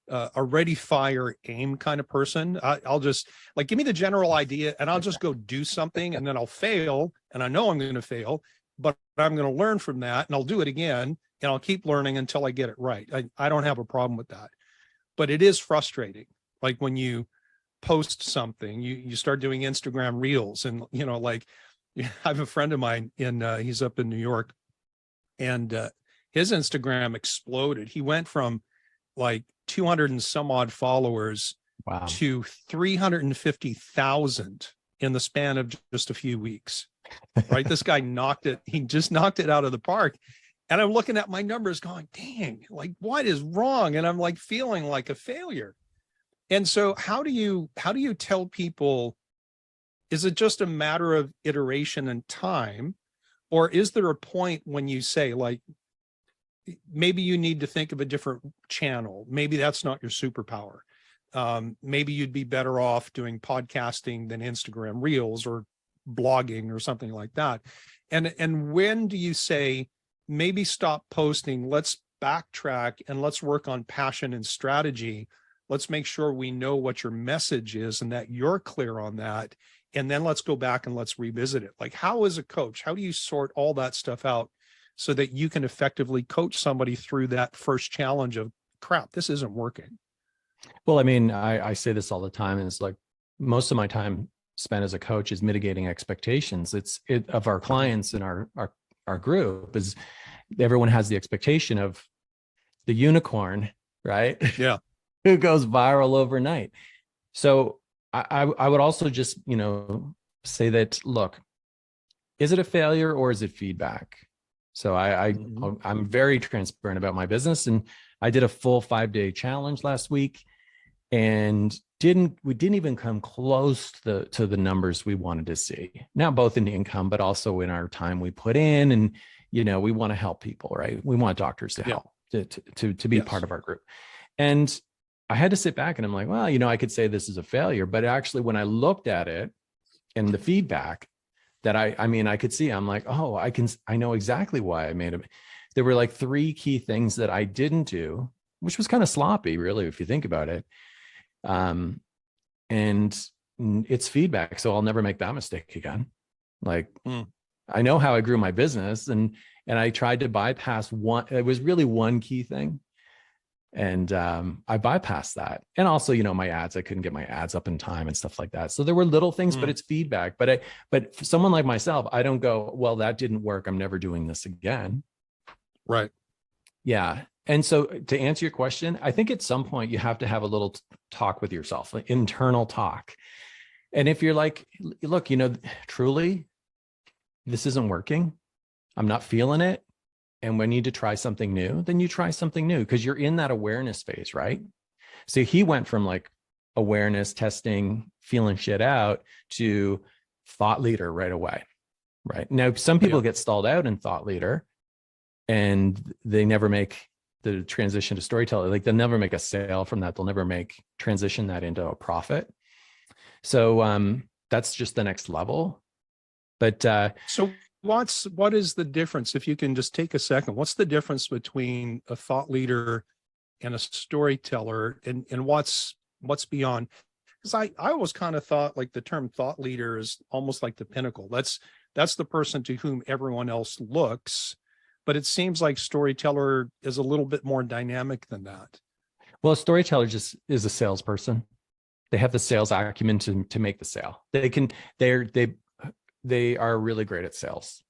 a ready, fire, aim kind of person. I'll just, like, give me the general idea and I'll just go do something, and then I'll fail, and I know I'm going to fail, but I'm going to learn from that, and I'll do it again, and I'll keep learning until I get it right. I don't have a problem with that, but it is frustrating. Like when you post something, you start doing Instagram reels, and like, I have a friend of mine he's up in New York, and his Instagram exploded. He went from like 200 and some odd followers to 350,000 in the span of just a few weeks. Right? This guy he just knocked it out of the park. And I'm looking at my numbers going, dang, like, what is wrong? And I'm like feeling like a failure. And so how do you tell people, is it just a matter of iteration and time? Or is there a point when you say, like, maybe you need to think of a different channel? Maybe that's not your superpower. Maybe you'd be better off doing podcasting than Instagram reels or blogging or something like that. And when do you say, maybe stop posting, let's backtrack and let's work on passion and strategy. Let's make sure we know what your message is and that you're clear on that. And then let's go back and let's revisit it. Like, how, as a coach, how do you sort all that stuff out so that you can effectively coach somebody through that first challenge of, crap, this isn't working? Well, I mean, I say this all the time, and it's like, most of my time spent as a coach is mitigating expectations. Of our clients in our group, is everyone has the expectation of the unicorn, right? Yeah. Who goes viral overnight. So I would also just, say that, look, is it a failure or is it feedback? So I'm very transparent about my business, and I did a full 5-day challenge last week, and we didn't even come close to the numbers we wanted to see. Now, both in income, but also in our time we put in, and we want to help people, right? We want doctors to help, to be part of our group. And I had to sit back and I'm like, well, I could say this is a failure, but actually when I looked at it and the feedback that I could see, I'm like, oh, I know exactly why I made it. There were like 3 key things that I didn't do, which was kind of sloppy, really, if you think about it. And it's feedback. So I'll never make that mistake again. Like, I know how I grew my business, and I tried to bypass one. It was really one key thing. And I bypassed that. And also, my ads, I couldn't get my ads up in time and stuff like that. So there were little things, but it's feedback. But for someone like myself, I don't go, well, that didn't work, I'm never doing this again. Right. Yeah. And so to answer your question, I think at some point you have to have a little talk with yourself, like internal talk. And if you're like, look, truly, this isn't working, I'm not feeling it, and we need to try something new, then you try something new, because you're in that awareness phase, right? So he went from like awareness, testing, feeling shit out, to thought leader right away, right? Now, some people get stalled out in thought leader, and they never make the transition to storyteller. Like, they'll never make a sale from that. They'll never transition that into a profit. So that's just the next level. But so what is the difference? If you can just take a second, what's the difference between a thought leader and a storyteller, and what's beyond? Because I always kind of thought like the term thought leader is almost like the pinnacle. That's the person to whom everyone else looks. But it seems like storyteller is a little bit more dynamic than that. Well, a storyteller just is a salesperson. They have the sales acumen to make the sale. They are really great at sales.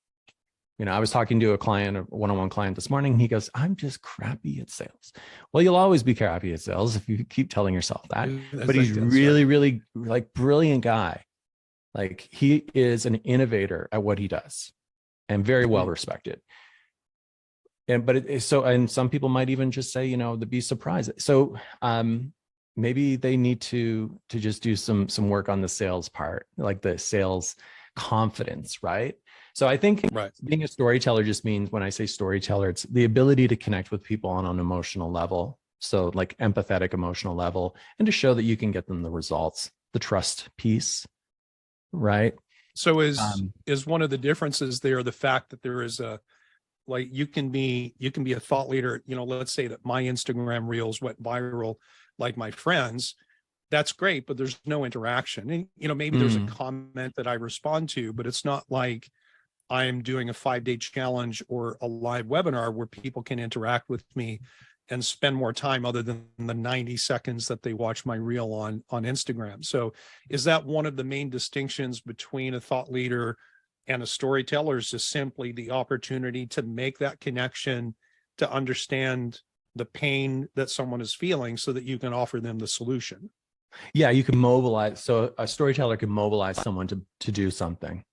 I was talking to a one-on-one client this morning. He goes, "I'm just crappy at sales." Well, you'll always be crappy at sales if you keep telling yourself that. But he's really, really like brilliant guy. Like he is an innovator at what he does and very well respected. And some people might even just say, to be surprised. So maybe they need to just do some work on the sales part, like the sales confidence, right? So I think being a storyteller just means, when I say storyteller, it's the ability to connect with people on an emotional level. So like empathetic emotional level, and to show that you can get them the results, the trust piece, right? So is one of the differences there the fact that there is you can be a thought leader, let's say that my Instagram reels went viral like my friends. That's great, but there's no interaction. And, maybe there's a comment that I respond to, but it's not like I'm doing a 5-day challenge or a live webinar where people can interact with me and spend more time other than the 90 seconds that they watch my reel on Instagram. So is that one of the main distinctions between a thought leader and a storyteller, is just simply the opportunity to make that connection, to understand the pain that someone is feeling so that you can offer them the solution? Yeah, you can mobilize. So a storyteller can mobilize someone to do something,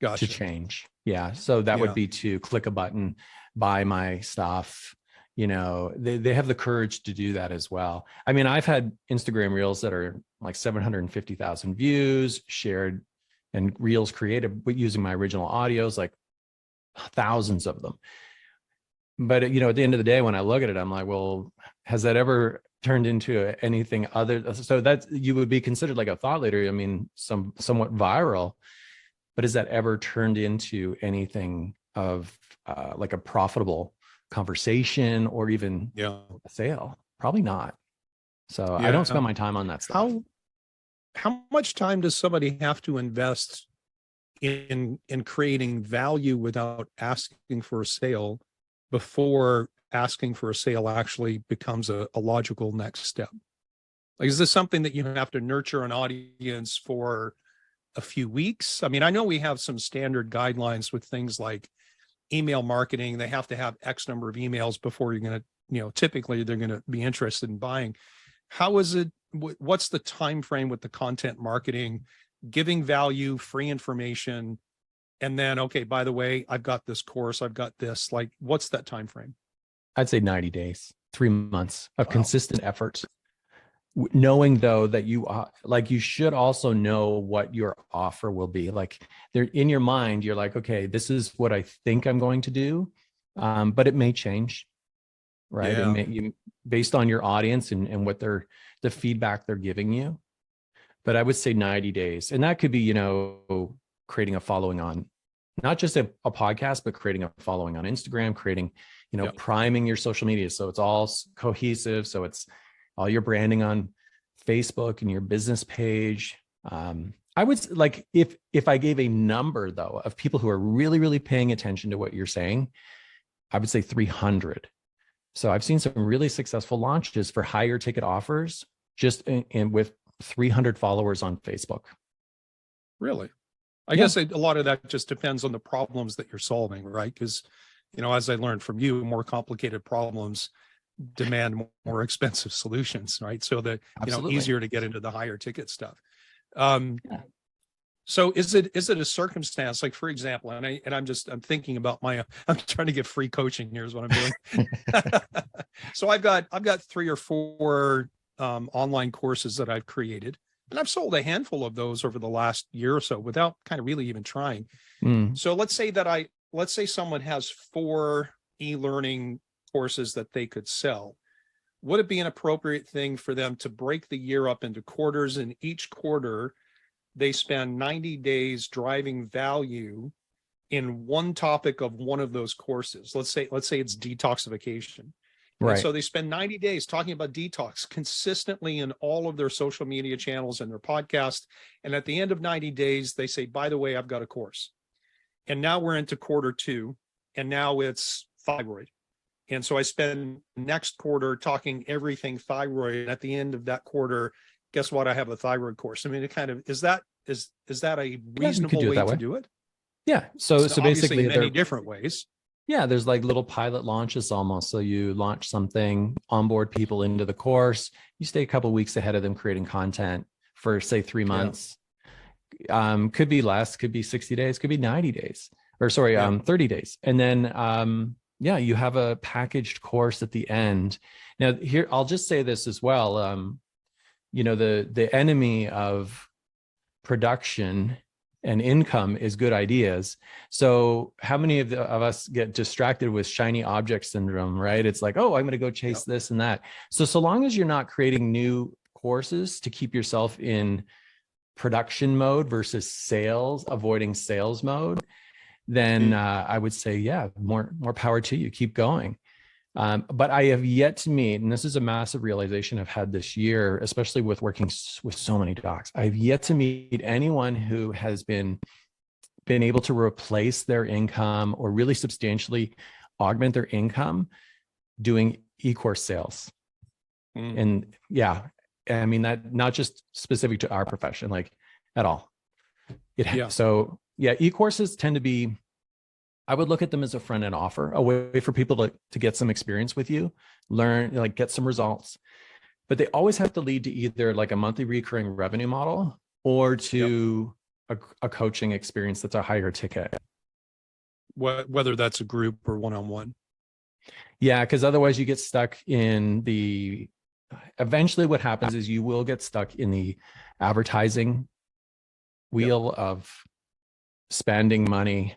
Gotcha. to change. Yeah. So that would be to click a button, buy my stuff. They have the courage to do that as well. I mean, I've had Instagram reels that are like 750,000 views shared, and reels created using my original audios, like thousands of them. But, at the end of the day, when I look at it, I'm like, well, has that ever turned into anything other? So that you would be considered like a thought leader. I mean, somewhat viral, but has that ever turned into anything of like a profitable conversation or even a sale? Probably not. So I don't spend my time on that stuff. How much time does somebody have to invest in creating value without asking for a sale before asking for a sale actually becomes a logical next step? Like, is this something that you have to nurture an audience for a few weeks? I mean, I know we have some standard guidelines with things like email marketing. They have to have X number of emails before you're going to, typically they're going to be interested in buying. How is it? What's the time frame with the content marketing, giving value, free information, and then, okay, by the way, I've got this course, I've got this, like, what's that time frame? I'd say 90 days, 3 months of consistent effort. Knowing though that you should also know what your offer will be. Like, there in your mind, you're like, okay, this is what I think I'm going to do. But it may change, right? Yeah. Based on your audience and what the feedback they're giving you. But I would say 90 days. And that could be, creating a following on not just a podcast, but creating a following on Instagram, creating, priming your social media. So it's all cohesive. So it's all your branding on Facebook and your business page. I would like, if I gave a number though, of people who are really, really paying attention to what you're saying, I would say 300. So I've seen some really successful launches for higher ticket offers just in with 300 followers on Facebook. Really? I guess a lot of that just depends on the problems that you're solving, right? Because, as I learned from you, more complicated problems demand more expensive solutions, right? So that, easier to get into the higher ticket stuff. So is it a circumstance, like, for example, and I'm thinking about I'm trying to get free coaching. Here's what I'm doing. So I've got 3 or 4 online courses that I've created, and I've sold a handful of those over the last year or so without kind of really even trying. So let's say someone has 4 e-learning courses that they could sell. Would it be an appropriate thing for them to break the year up into quarters, and each quarter they spend 90 days driving value in one topic of one of those courses. Let's say it's detoxification. And Right. so they spend 90 days talking about detox consistently in all of their social media channels and their podcast. And at the end of 90 days, they say, by the way, I've got a course. And now we're into quarter 2, and now it's thyroid. And so I spend next quarter talking everything thyroid. And at the end of that quarter, guess what? I have a thyroid course. I mean, it kind of, is that a reasonable way to do it? Yeah. So basically many different ways. Yeah, there's like little pilot launches almost. So you launch something, onboard people into the course. You stay a couple of weeks ahead of them creating content for say 3 months. Could be less, could be 60 days, could be 90 days, or sorry, 30 days. And then, you have a packaged course at the end. Now here, I'll just say this as well. The enemy of production and income is good ideas. So how many of us get distracted with shiny object syndrome, right? It's like, oh, I'm going to go chase this and that. So long as you're not creating new courses to keep yourself in production mode versus avoiding sales mode, then I would say, more power to you. Keep going. But I have yet to meet, and this is a massive realization I've had this year, especially with working with so many docs. I've yet to meet anyone who has been able to replace their income or really substantially augment their income doing e-course sales. And I mean, that not just specific to our profession, like at all. So e-courses tend to be, I would look at them as a front-end offer, a way for people to get some experience with you, learn, like get some results. But they always have to lead to either like a monthly recurring revenue model or to a coaching experience that's a higher ticket. Whether that's a group or one-on-one. Yeah, because otherwise you get stuck in eventually what happens is you will get stuck in the advertising wheel of spending money.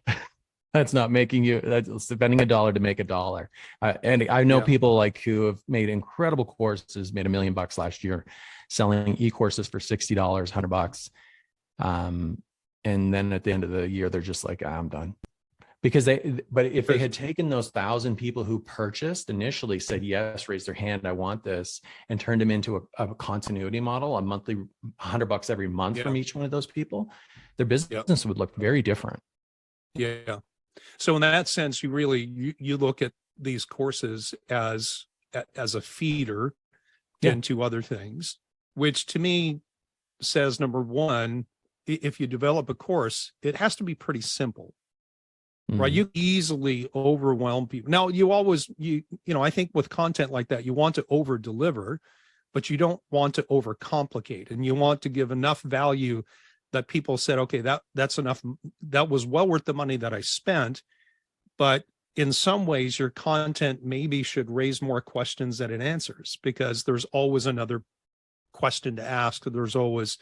That's not that's spending $1 to make $1. And I know people like who have made incredible courses, made $1 million last year, selling e-courses for $60, $100. And then at the end of the year, they're just like, I'm done. Because but if they had taken those 1,000 people who purchased initially, said yes, raised their hand, I want this, and turned them into a continuity model, a monthly $100 every month from each one of those people, their business would look very different. Yeah. So in that sense, you really, you look at these courses as a feeder into other things, which to me says, number one, if you develop a course, it has to be pretty simple. Right. You easily overwhelm people. Now, I think with content like that, you want to over deliver, but you don't want to overcomplicate, and you want to give enough value that people said, okay, that's enough. That was well worth the money that I spent. But in some ways, your content maybe should raise more questions than it answers, because there's always another question to ask. There's always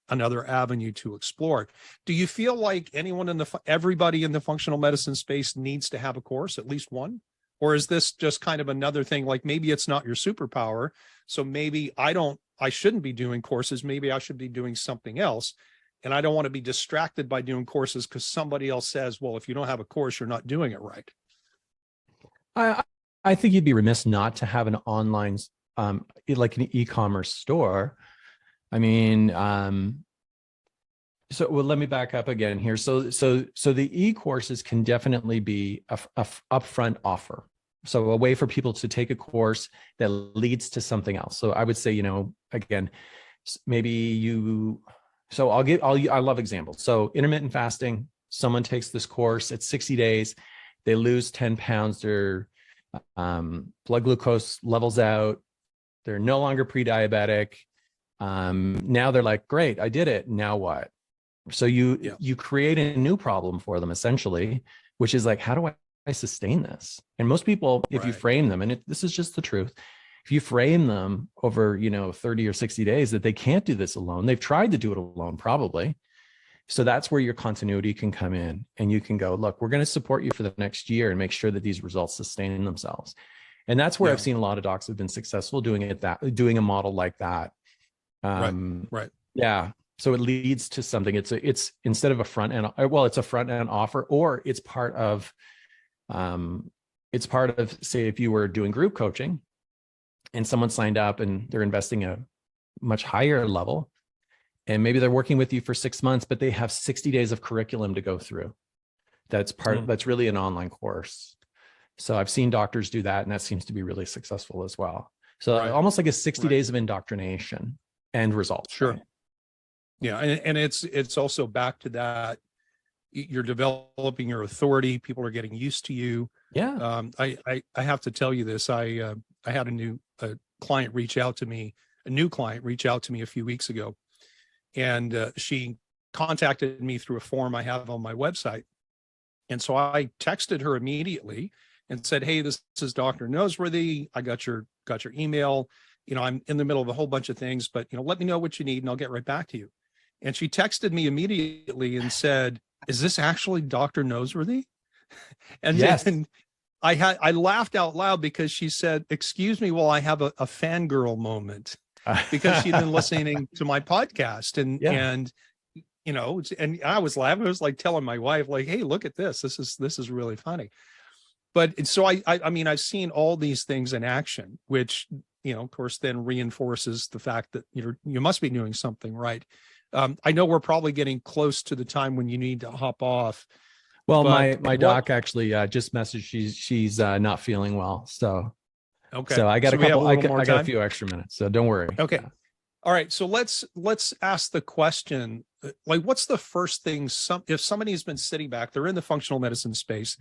another avenue to explore. Do you feel like everybody in the functional medicine space needs to have a course, at least one? Or is this just kind of another thing? Like maybe it's not your superpower. So maybe I shouldn't be doing courses. Maybe I should be doing something else. And I don't want to be distracted by doing courses because somebody else says, well, if you don't have a course, you're not doing it right. I think you'd be remiss not to have an online, like an e-commerce store. I mean, let me back up again here. So the e-courses can definitely be a upfront offer. So a way for people to take a course that leads to something else. So I would say, again, I love examples. So intermittent fasting, someone takes this course, it's 60 days, they lose 10 pounds, their blood glucose levels out, they're no longer pre-diabetic. Now they're like, great, I did it. Now what? So you create a new problem for them essentially, which is like, how do I sustain this? And most people, if you frame them, and this is just the truth, if you frame them over, 30 or 60 days that they can't do this alone, they've tried to do it alone, probably. So that's where your continuity can come in, and you can go, look, we're going to support you for the next year and make sure that these results sustain themselves. And that's where I've seen a lot of docs have been successful doing a model like that. Right. Yeah. So it leads to something. It's instead of a front end, well, it's a front end offer, or it's part of, say, if you were doing group coaching and someone signed up and they're investing a much higher level, and maybe they're working with you for 6 months, but they have 60 days of curriculum to go through. That's really an online course. So I've seen doctors do that, and that seems to be really successful as well. So almost like a 60 days of indoctrination and results. Sure. Right? Yeah. And it's also back to that. You're developing your authority. People are getting used to you. Yeah. I have to tell you this. I had a new client reach out to me a few weeks ago, and she contacted me through a form I have on my website. And so I texted her immediately and said, "Hey, this is Dr. Noseworthy. I got your email. I'm in the middle of a whole bunch of things, but let me know what you need and I'll get right back to you." And she texted me immediately and said, "Is this actually Dr. Noseworthy?" And yes. then I laughed out loud because she said, "Excuse me while I have a fangirl moment," because she'd been listening to my podcast and I was laughing. I was like telling my wife, like, "Hey, look at this. This is really funny." But so I mean, I've seen all these things in action, which, of course, then reinforces the fact that you must be doing something right. I know we're probably getting close to the time when you need to hop off. Well, my doc actually just messaged she's not feeling well. So okay. So I got I got a few extra minutes. So don't worry. Okay. Yeah. All right. So let's ask the question, like, what's the first thing if somebody's been sitting back, they're in the functional medicine space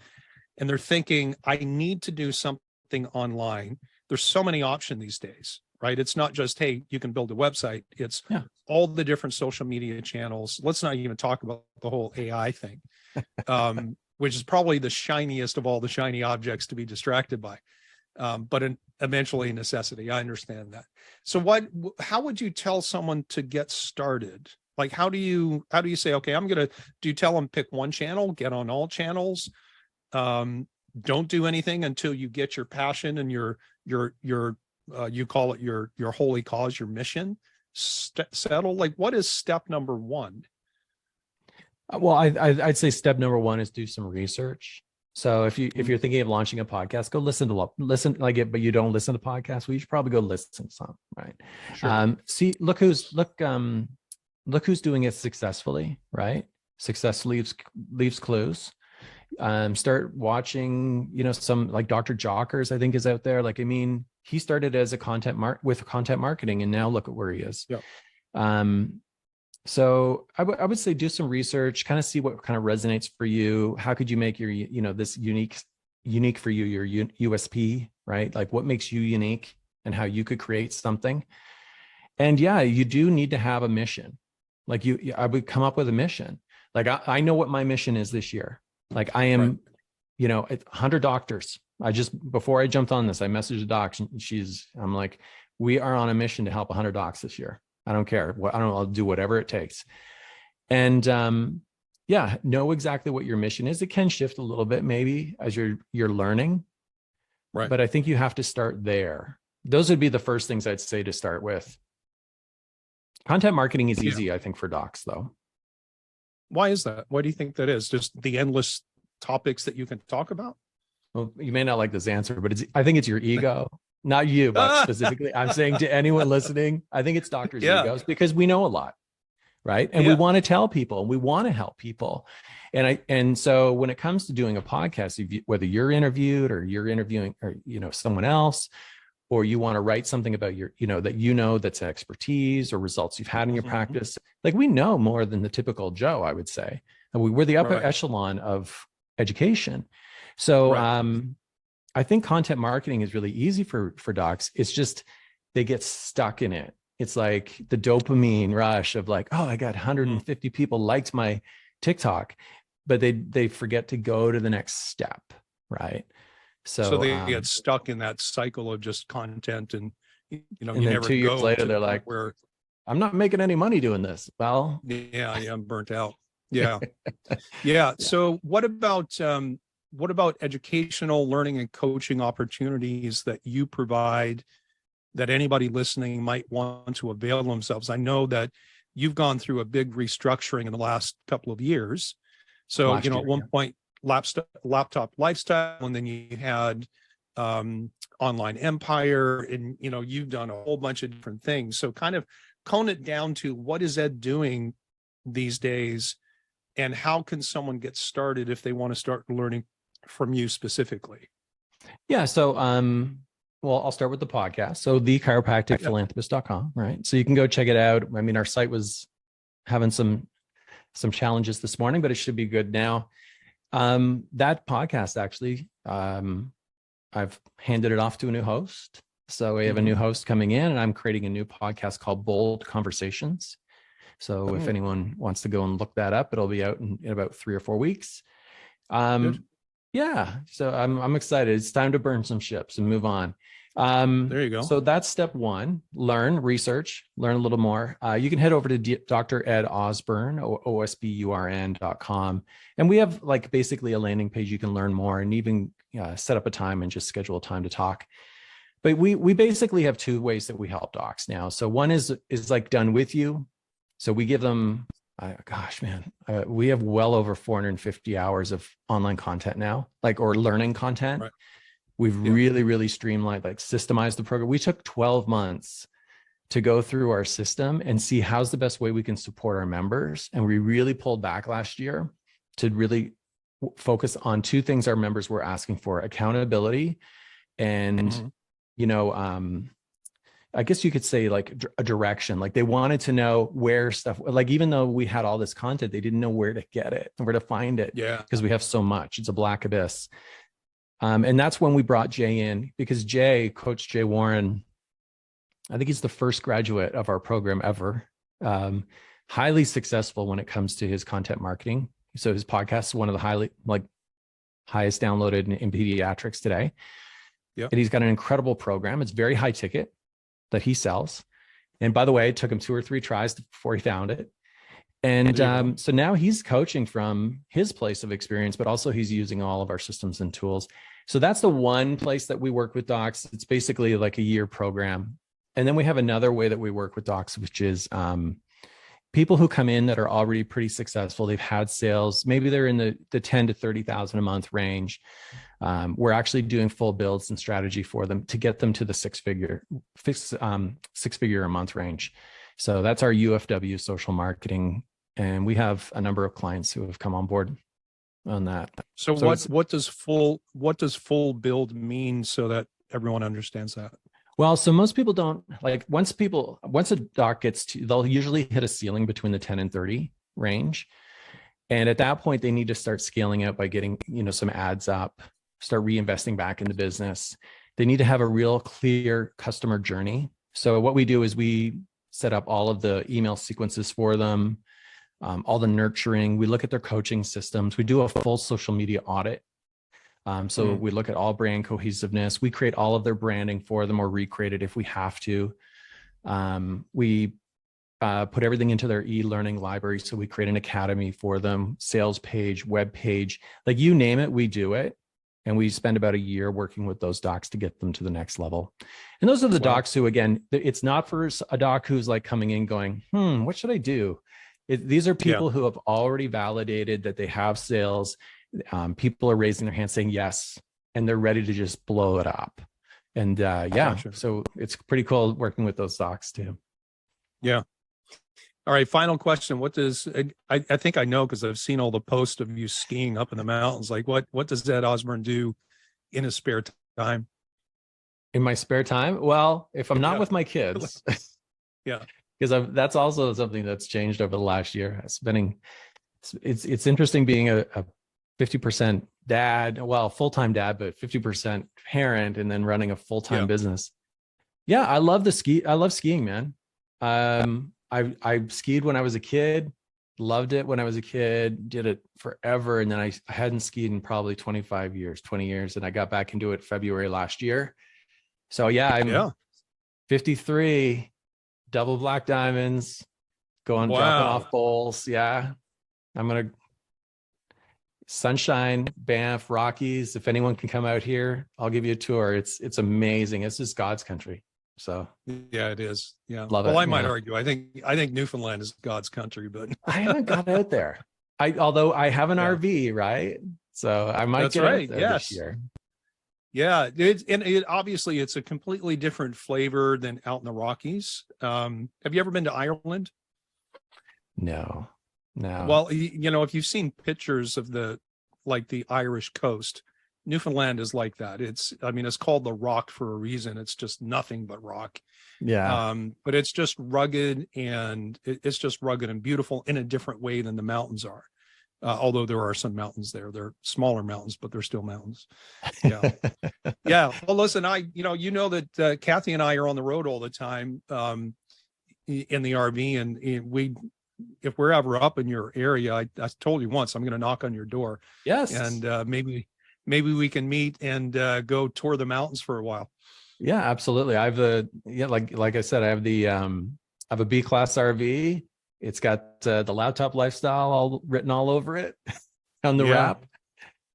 and they're thinking, I need to do something online. There's so many options these days, right? It's not just, hey, you can build a website. It's all the different social media channels. Let's not even talk about the whole AI thing, which is probably the shiniest of all the shiny objects to be distracted by. But eventually a necessity. I understand that. So how would you tell someone to get started? Like, how do you say, okay, do you tell them pick one channel, get on all channels? Don't do anything until you get your passion and your you call it your holy cause, your mission settle. Like, what is step number one? Well, I'd say step number one is do some research. So if you're thinking of launching a podcast, go listen like it, but you don't listen to podcasts, well, you should probably go listen to some, right? Sure. Look who's doing it successfully, right? Success leaves clues. Start watching, some like Dr. Jockers, I think, is out there. Like, I mean, he started as a content marketing, and now look at where he is. Yeah. So I would say do some research, kind of see what kind of resonates for you. How could you make your, this unique for you, your USP, right? Like, what makes you unique and how you could create something. And yeah, you do need to have a mission. Like I would come up with a mission. Like I know what my mission is this year. Like I am, 100 doctors. Before I jumped on this, I messaged a doc. I'm like, we are on a mission to help 100 docs this year. I don't care. I'll do whatever it takes. And know exactly what your mission is. It can shift a little bit maybe as you're learning. Right. But I think you have to start there. Those would be the first things I'd say to start with. Content marketing is easy, I think, for docs, though. Why is that? Why do you think that is? Just the endless topics that you can talk about? Well, you may not like this answer, but I think it's your ego. Not you, but specifically, I'm saying to anyone listening, I think it's doctors' egos, because we know a lot, right? And we want to tell people, and we want to help people. And so when it comes to doing a podcast, whether you're interviewed or you're interviewing or, someone else, or you want to write something about your, that's expertise or results you've had in your practice, like we know more than the typical Joe, I would say. And we're the upper echelon of education. So, I think content marketing is really easy for docs. It's just, they get stuck in it. It's like the dopamine rush of like, oh, I got 150 people liked my TikTok, but they forget to go to the next step. Right. So they get stuck in that cycle of just content and, and then never 2 years later, they're like, I'm not making any money doing this. Well, I'm burnt out. Yeah. Yeah. So what about educational learning and coaching opportunities that you provide that anybody listening might want to avail themselves? I know that you've gone through a big restructuring in the last couple of years. So, Last at year, one point, laptop lifestyle, and then you had online empire, and, you've done a whole bunch of different things. So kind of cone it down to what is Ed doing these days, and how can someone get started if they want to start learning from you specifically? Yeah. So, well, I'll start with the podcast. So thechiropracticphilanthropist.com, right? So you can go check it out. I mean, our site was having some challenges this morning, but it should be good now. That podcast, actually, I've handed it off to a new host. So we have a new host coming in, and I'm creating a new podcast called Bold Conversations. So if anyone wants to go and look that up, it'll be out in about 3 or 4 weeks. Yeah. So I'm excited. It's time to burn some ships and move on. There you go. So that's step one: learn, research, learn a little more. You can head over to Dr. Ed Osburn, osburn.com. And we have basically a landing page. You can learn more and even set up a time and just schedule a time to talk. But we basically have 2 ways that we help docs now. So one is done with you. So we give them, we have well over 450 hours of online content now, or learning content. Right. We've really streamlined, systemized the program. We took 12 months to go through our system and see how's the best way we can support our members. And we really pulled back last year to really focus on 2 things our members were asking for: accountability and, I guess you could say a direction. They wanted to know where stuff, even though we had all this content, they didn't know where to get it and where to find it. Yeah. Because we have so much. It's a black abyss. And that's when we brought Jay in, because Coach Jay Warren, I think he's the first graduate of our program ever. Highly successful when it comes to his content marketing. So his podcast is one of the highest downloaded in pediatrics today. Yep. And he's got an incredible program. It's very high ticket that he sells. And by the way, it took him 2 or 3 tries before he found it. And so now he's coaching from his place of experience, but also he's using all of our systems and tools. So that's the one place that we work with docs. It's basically a year program. And then we have another way that we work with docs, which is people who come in that are already pretty successful. They've had sales. Maybe they're in the 10 to 30,000 a month range. We're actually doing full builds and strategy for them to get them to the six figure a month range. So that's our UFW social marketing. And we have a number of clients who have come on board on that. So what does full build mean, so that everyone understands that? Well, so most people don't once a doc gets to, they'll usually hit a ceiling between the 10 and 30 range. And at that point, they need to start scaling out by getting, some ads up, start reinvesting back in the business. They need to have a real clear customer journey. So what we do is we set up all of the email sequences for them, all the nurturing. We look at their coaching systems. We do a full social media audit. We look at all brand cohesiveness. We create all of their branding for them, or recreate it if we have to. We put everything into their e-learning library. So we create an academy for them, sales page, web page, you name it, we do it. And we spend about a year working with those docs to get them to the next level. And those are the docs who, again, it's not for a doc who's coming in going, what should I do? These are people who have already validated that they have sales. People are raising their hands saying yes, and they're ready to just blow it up. And Gotcha. So it's pretty cool working with those docs too. Yeah. All right. Final question. What does, I think I know, because I've seen all the posts of you skiing up in the mountains. What does Ed Osburn do in his spare time? In my spare time? Well, if I'm not with my kids, because that's also something that's changed over the last year. It's interesting being a 50% dad, full-time dad, but 50% parent, and then running a full-time business. Yeah, I love skiing, man. I skied when I was a kid, loved it when I was a kid, did it forever. And then I hadn't skied in probably 20 years. And I got back into it February last year. So I'm 53, double black diamonds, dropping off bowls. Yeah. I'm going to Sunshine, Banff, Rockies. If anyone can come out here, I'll give you a tour. It's amazing. It's just God's country. So Yeah, it is. Yeah. love Well, it. I might Yeah. argue. I think Newfoundland is God's country, but I haven't got out there. Although I have an yeah, RV, right? So I might that's get out right. there this Yes. year. Yeah. It obviously it's a completely different flavor than out in the Rockies. Have you ever been to Ireland? No, no. Well, if you've seen pictures of the Irish coast, Newfoundland is like that. It's called the Rock for a reason. It's just nothing but rock. Yeah. But it's just rugged, and it's just rugged and beautiful in a different way than the mountains are. Although there are some mountains there, they're smaller mountains, but they're still mountains. Yeah. Yeah. Well, listen, that Kathy and I are on the road all the time, in the RV, and if we're ever up in your area, I told you once, I'm going to knock on your door, Yes. and maybe we can meet and go tour the mountains for a while. Yeah, absolutely. Like I said, I have a B-class RV. It's got the laptop lifestyle all written all over it on the Yeah. wrap,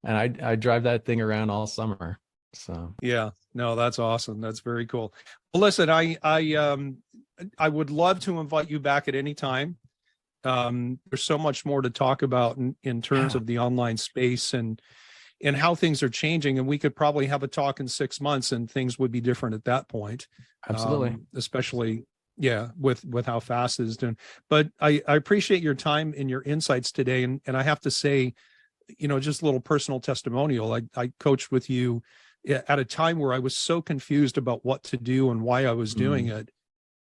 and I drive that thing around all summer. So Yeah, no, that's awesome. That's very cool. Well, listen, I would love to invite you back at any time. There's so much more to talk about in terms Yeah. of the online space and how things are changing. And we could probably have a talk in 6 months and things would be different at that point. Absolutely. Especially, yeah, with how fast it is doing. But I appreciate your time and your insights today. And I have to say, just a little personal testimonial. I coached with you at a time where I was so confused about what to do and why I was doing it,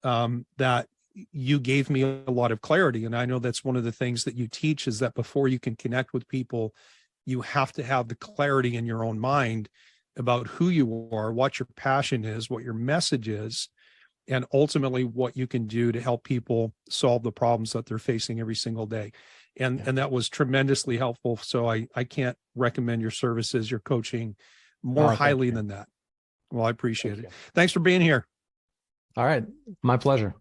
that you gave me a lot of clarity. And I know that's one of the things that you teach, is that before you can connect with people, you have to have the clarity in your own mind about who you are, what your passion is, what your message is, and ultimately what you can do to help people solve the problems that they're facing every single day. And that was tremendously helpful. So I can't recommend your services, your coaching more highly than that. Well, I appreciate it. Thanks for being here. All right. My pleasure.